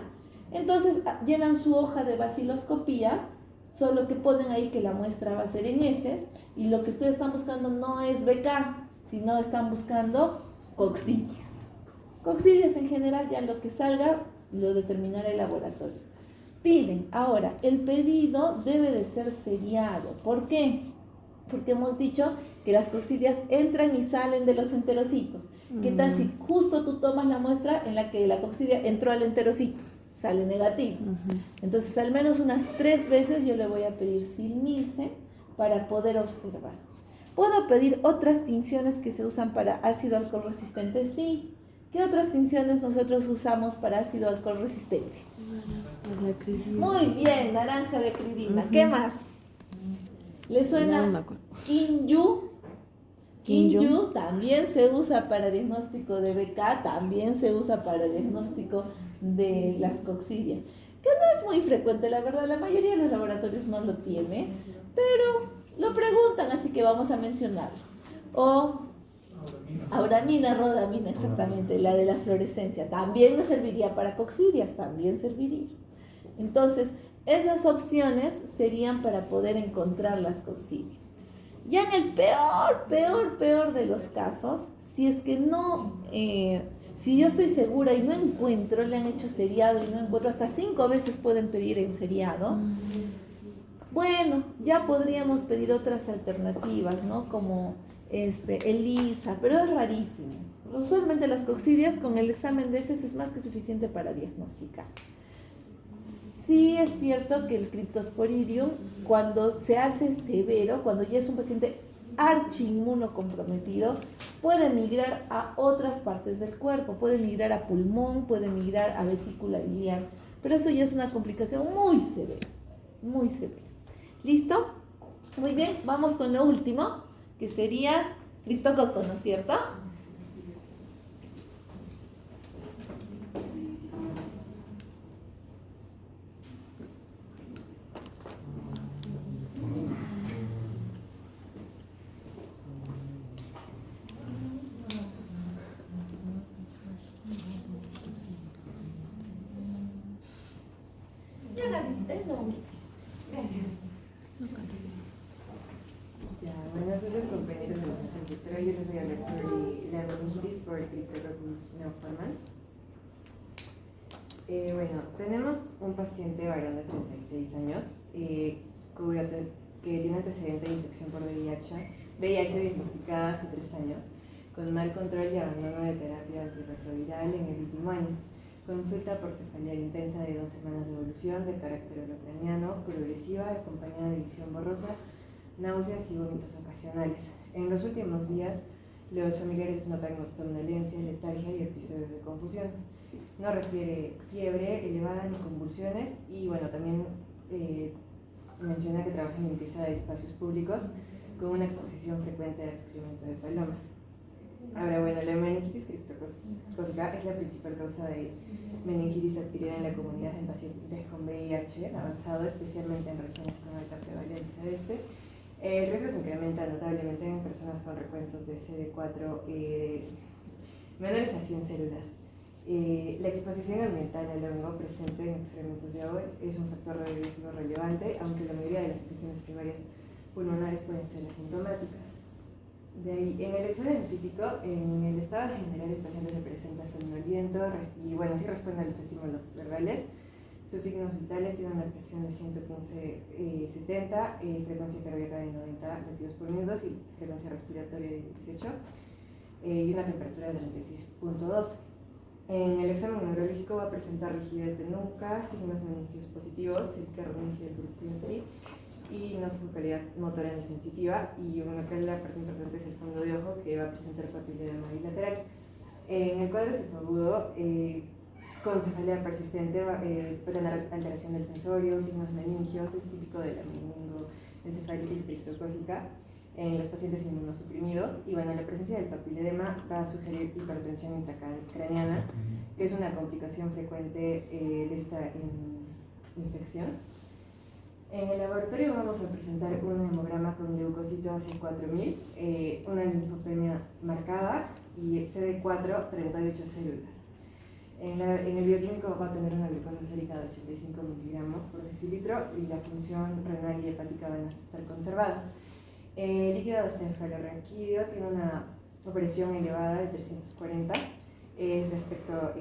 entonces llenan su hoja de baciloscopía, solo que ponen ahí que la muestra va a ser en heces, y lo que ustedes están buscando no es BK, sino están buscando coccidias. Coccidias en general, ya lo que salga lo determinará el laboratorio. Piden, ahora, el pedido debe de ser seriado. ¿Por qué? Porque hemos dicho que las coccidias entran y salen de los enterocitos. ¿Qué tal si justo tú tomas la muestra en la que la coccidia entró al enterocito? Sale negativo. Entonces, al menos unas 3 veces yo le voy a pedir Silnilce para poder observar. ¿Puedo pedir otras tinciones que se usan para ácido alcohol resistente? Sí. ¿Qué otras tinciones nosotros usamos para ácido alcohol resistente? Muy bien, naranja de acridina. ¿Qué más? ¿Le suena? Kinju. Kinju también se usa para diagnóstico de BK, también se usa para diagnóstico de las coccidias, que no es muy frecuente, la verdad, la mayoría de los laboratorios no lo tiene, pero lo preguntan, así que vamos a mencionarlo. O auramina, rodamina, exactamente, la de la fluorescencia, también me serviría para coccidias, también serviría. Entonces, esas opciones serían para poder encontrar las coccidias. Ya en el peor de los casos, si es que no, si yo estoy segura y no encuentro, le han hecho seriado y no encuentro, hasta 5 veces pueden pedir en seriado, bueno, ya podríamos pedir otras alternativas, ¿no? Como ELISA, pero es rarísimo. Usualmente las coccidias con el examen de heces es más que suficiente para diagnosticar. Sí es cierto que el Cryptosporidium, cuando se hace severo, cuando ya es un paciente archiinmunocomprometido, puede migrar a otras partes del cuerpo, puede migrar a pulmón, puede migrar a vesícula biliar, pero eso ya es una complicación muy severa, muy severa. ¿Listo? Muy bien, vamos con lo último, que sería criptococo, ¿no es cierto? Ya la visita es lo único. Ya, buenas noches compañeros de la noche sectora. Yo les voy a hablar sobre la meningitis por Cryptococcus neoformans. Bueno, tenemos un paciente varón de 36 años que tiene antecedente de infección por VIH diagnosticada hace 3 años, con mal control y abandono de terapia antirretroviral en el último año. Consulta por cefalea intensa de 2 semanas de evolución, de carácter holocraniano, progresiva, acompañada de visión borrosa, náuseas y vómitos ocasionales. En los últimos días, los familiares notan somnolencia, letargia y episodios de confusión. No refiere fiebre elevada ni convulsiones y bueno, también menciona que trabaja en limpieza de espacios públicos con una exposición frecuente al excremento de palomas. Ahora bueno, la meningitis criptocócica es la principal causa de meningitis adquirida en la comunidad en pacientes con VIH avanzado, especialmente en regiones con alta prevalencia de este. El riesgo se incrementa notablemente en personas con recuentos de CD4 menores a 100 células. La exposición ambiental al hongo presente en excrementos de aves es un factor de riesgo relevante, aunque la mayoría de las infecciones primarias pulmonares pueden ser asintomáticas. De ahí, en el examen físico, en el estado general el paciente se presenta somnoliento y bueno, sí responde a los estímulos verbales. Sus signos vitales tienen una presión de 115/70, frecuencia cardíaca de 90 latidos por minuto y frecuencia respiratoria de 18 y una temperatura de 36.2. En el examen neurológico va a presentar rigidez de nuca, signos meningios positivos, el carroningio del Brudzinski y una focalidad motora sensitiva. Y bueno, acá la parte importante es el fondo de ojo, que va a presentar papiloma bilateral. En el cuadro cefagudo, con cefalea persistente, puede tener alteración del sensorio, signos meningios, es típico de la meningoencefalitis criptocócica en los pacientes inmunosuprimidos. Y bueno, la presencia del papiloma va a sugerir hipertensión intracraneana, que es una complicación frecuente de esta infección. En el laboratorio vamos a presentar un hemograma con leucocitos AC4000, una linfopenia marcada y CD4, 38 células. En el bioquímico va a tener una glucosa sérica de 85 miligramos por decilitro y la función renal y hepática van a estar conservadas. El líquido cefalorraquídeo tiene una presión elevada de 340, es de aspecto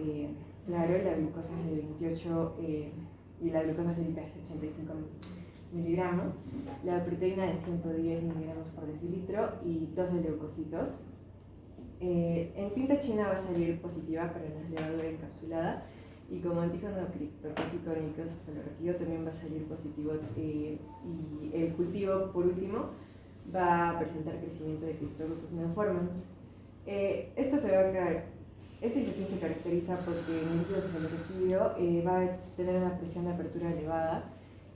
claro, la glucosa es de 28 y la glucosa sérica es de 85 miligramos, la proteína de 110 miligramos por decilitro y 12 leucocitos. En tinta china va a salir positiva para la levadura encapsulada y como antígeno criptocócico cefalorraquídeo también va a salir positivo y el cultivo, por último, va a presentar crecimiento de Cryptococcus neoformans. Esta infección se caracteriza porque el líquido cefalorraquídeo va a tener una presión de apertura elevada,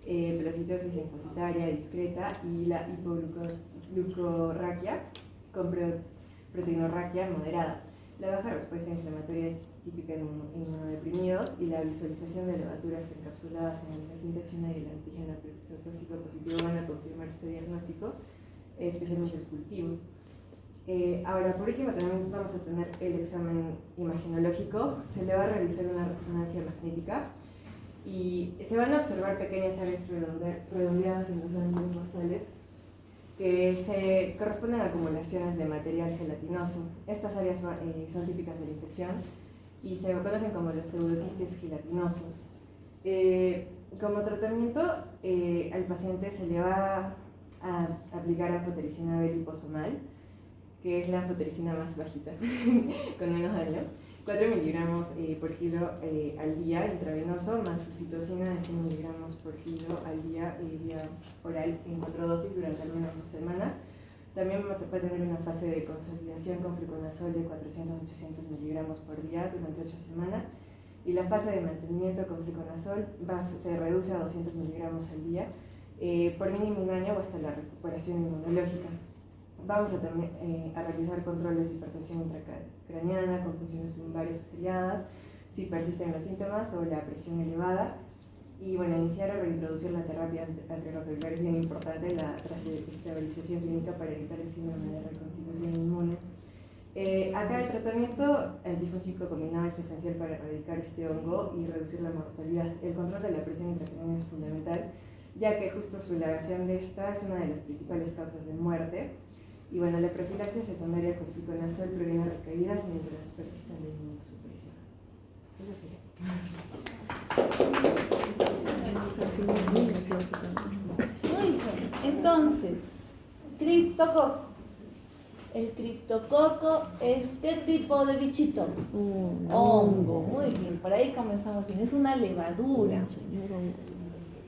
velocitosis linfocitaria discreta y la hipoglucorraquia con proteinorraquia moderada. La baja respuesta inflamatoria es típica en inmunodeprimidos y la visualización de levaturas encapsuladas en la tinta china y el antígeno criptocócico positivo van a confirmar este diagnóstico, especialmente el cultivo. Ahora, por último, también vamos a tener el examen imaginológico. Se le va a realizar una resonancia magnética y se van a observar pequeñas áreas redondeadas en los ángulos basales que se corresponden a acumulaciones de material gelatinoso. Estas áreas son típicas de la infección y se conocen como los pseudoquistes gelatinosos. Como tratamiento, al paciente se le va a aplicar anfotericina B liposomal, que es la anfotericina más bajita, con menos daño, 4 miligramos por kilo al día intravenoso, más flucitosina de 100 miligramos por kilo al día vía oral en 4 dosis durante al menos 2 semanas. También va a tener una fase de consolidación con fluconazol de 400-800 miligramos por día durante 8 semanas. Y la fase de mantenimiento con fluconazol se reduce a 200 miligramos al día por mínimo un año o hasta la recuperación inmunológica. Vamos a realizar controles de hipertensión intracraneana con funciones lumbares variadas, si persisten los síntomas o la presión elevada. Y bueno, iniciar o reintroducir la terapia antirretroviral es bien importante, la estabilización clínica para evitar el síndrome de reconstitución inmune. Acá el tratamiento antifúngico combinado es esencial para erradicar este hongo y reducir la mortalidad. El control de la presión intracraneana es fundamental, ya que justo su elevación de esta es una de las principales causas de muerte. Y bueno, la profilaxia secundaria con fluconazol previene recaídas mientras persista la inmunosupresión. Muy bien, entonces, criptococo. El criptococo es ¿qué tipo de bichito? Hongo. Muy bien, por ahí comenzamos bien. Es una levadura.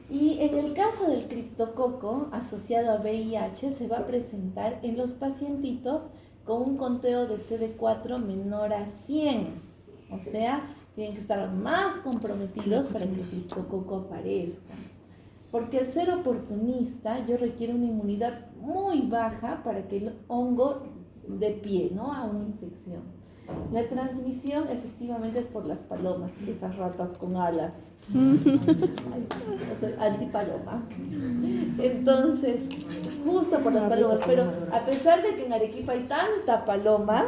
Y en el caso del criptococo asociado a VIH se va a presentar en los pacientitos con un conteo de CD4 menor a 100. O sea, tienen que estar más comprometidos para que el criptococo aparezca. Porque al ser oportunista, yo requiero una inmunidad muy baja para que el hongo dé pie, ¿no?, a una infección. La transmisión efectivamente es por las palomas, esas ratas con alas. Yo soy antipaloma. Entonces, justo por las palomas. Pero a pesar de que en Arequipa hay tanta paloma,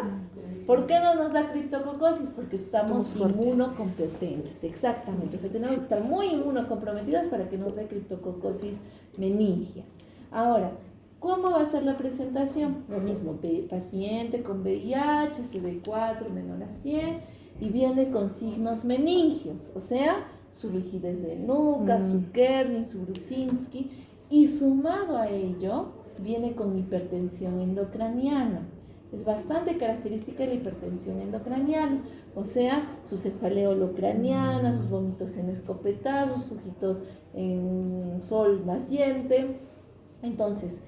¿por qué no nos da criptococosis? Porque estamos inmunocompetentes. Exactamente. O sea, tenemos que estar muy inmunocomprometidos para que nos dé criptococosis meningia. Ahora, ¿cómo va a ser la presentación? Lo mismo, paciente con VIH, CD4 menor a 100, y viene con signos meningios, o sea, su rigidez de nuca, su Kernin, su Brusinski, y sumado a ello, viene con hipertensión endocraniana. Es bastante característica la hipertensión endocraniana, o sea, su cefalea holocraniana, sus vómitos en escopetazos, sus ojitos en sol naciente. Entonces,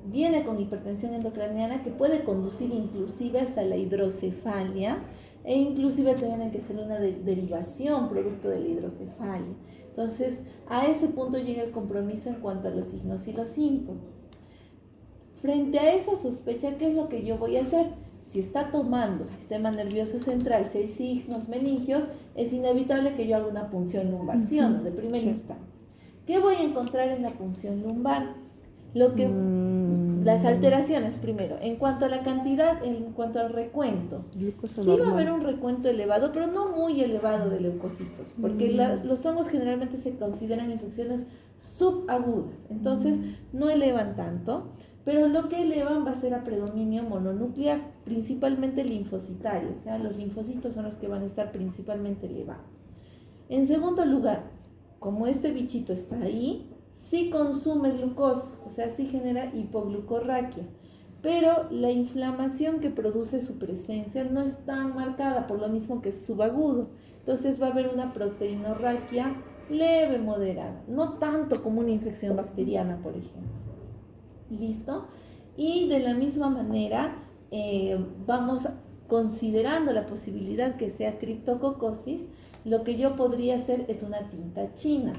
viene con hipertensión endocraniana que puede conducir inclusive hasta la hidrocefalia, e inclusive tienen que ser una derivación producto de la hidrocefalia. Entonces, a ese punto llega el compromiso en cuanto a los signos y los síntomas. Frente a esa sospecha, ¿qué es lo que yo voy a hacer? Si está tomando sistema nervioso central, si hay signos meningios, es inevitable que yo haga una punción lumbar, ¿sí o no? De primera instancia. ¿Qué voy a encontrar en la punción lumbar? Las alteraciones primero, en cuanto a la cantidad, en cuanto al recuento. Sí va a haber un recuento elevado, pero no muy elevado de leucocitos, porque los hongos generalmente se consideran infecciones subagudas, entonces no elevan tanto, pero lo que elevan va a ser a predominio mononuclear, principalmente linfocitario, o sea, los linfocitos son los que van a estar principalmente elevados. En segundo lugar, como este bichito está ahí, sí consume glucosa, o sea, sí genera hipoglucorraquia, pero la inflamación que produce su presencia no es tan marcada, por lo mismo que es subagudo. Entonces va a haber una proteinorraquia leve, moderada, no tanto como una infección bacteriana, por ejemplo. ¿Listo? Y de la misma manera, vamos considerando la posibilidad que sea criptococosis, lo que yo podría hacer es una tinta china.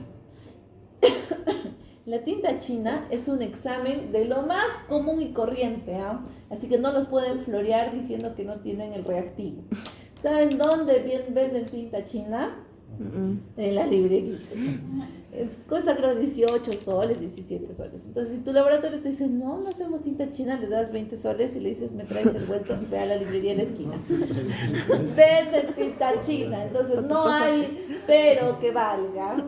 La tinta china es un examen de lo más común y corriente, ¿eh? Así que no los pueden florear diciendo que no tienen el reactivo. ¿Saben dónde venden tinta china? En las librerías. Cuesta creo 18 soles, 17 soles. Entonces si tu laboratorio te dice, no hacemos tinta china, le das 20 soles y le dices, me traes el vuelto, ve a la librería de la esquina. Venden tinta china, entonces no hay pero que valga.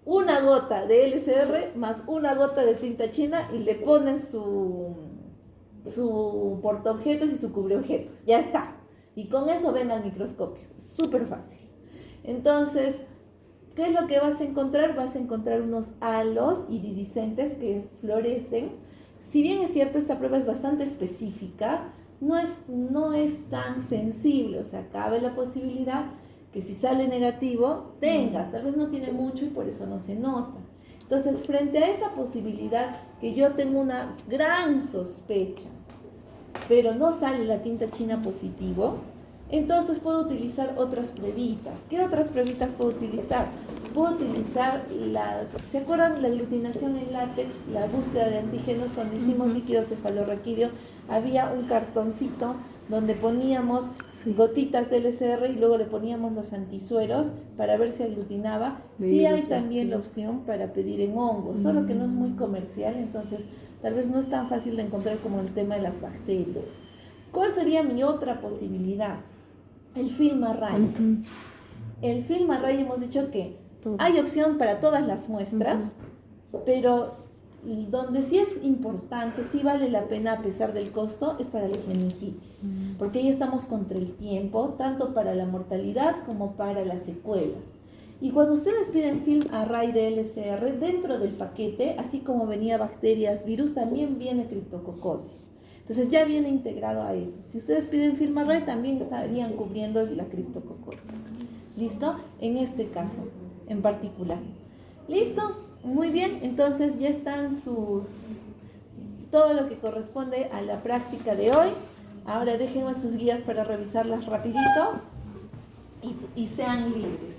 Una gota de LCR más una gota de tinta china y le pones su portaobjetos y su cubreobjetos. Ya está. Y con eso ven al microscopio. Súper fácil. Entonces, ¿qué es lo que vas a encontrar? Vas a encontrar unos halos iridiscentes que florecen. Si bien es cierto, esta prueba es bastante específica, no es tan sensible. O sea, cabe la posibilidad que si sale negativo, tal vez no tiene mucho y por eso no se nota. Entonces, frente a esa posibilidad que yo tengo una gran sospecha, pero no sale la tinta china positivo, entonces puedo utilizar otras pruebitas. ¿Qué otras pruebitas puedo utilizar? Puedo utilizar ¿se acuerdan la aglutinación en látex, la búsqueda de antígenos? Cuando hicimos líquido cefalorraquídeo, había un cartoncito donde poníamos gotitas de LCR y luego le poníamos los antisueros para ver si aglutinaba. Sí hay también la opción para pedir en hongos, solo que no es muy comercial, entonces tal vez no es tan fácil de encontrar como el tema de las bacterias. ¿Cuál sería mi otra posibilidad? El film array. El film array hemos dicho que hay opción para todas las muestras, pero donde sí es importante, sí vale la pena a pesar del costo, es para las meningitis, porque ahí estamos contra el tiempo, tanto para la mortalidad como para las secuelas. Y cuando ustedes piden film array de LCR, dentro del paquete, así como venía bacterias, virus, también viene criptococosis. Entonces ya viene integrado a eso. Si ustedes piden film array, también estarían cubriendo la criptococosis. ¿Listo? En este caso, en particular. Listo, muy bien, entonces ya están todo lo que corresponde a la práctica de hoy. Ahora déjenme sus guías para revisarlas rapidito y sean libres.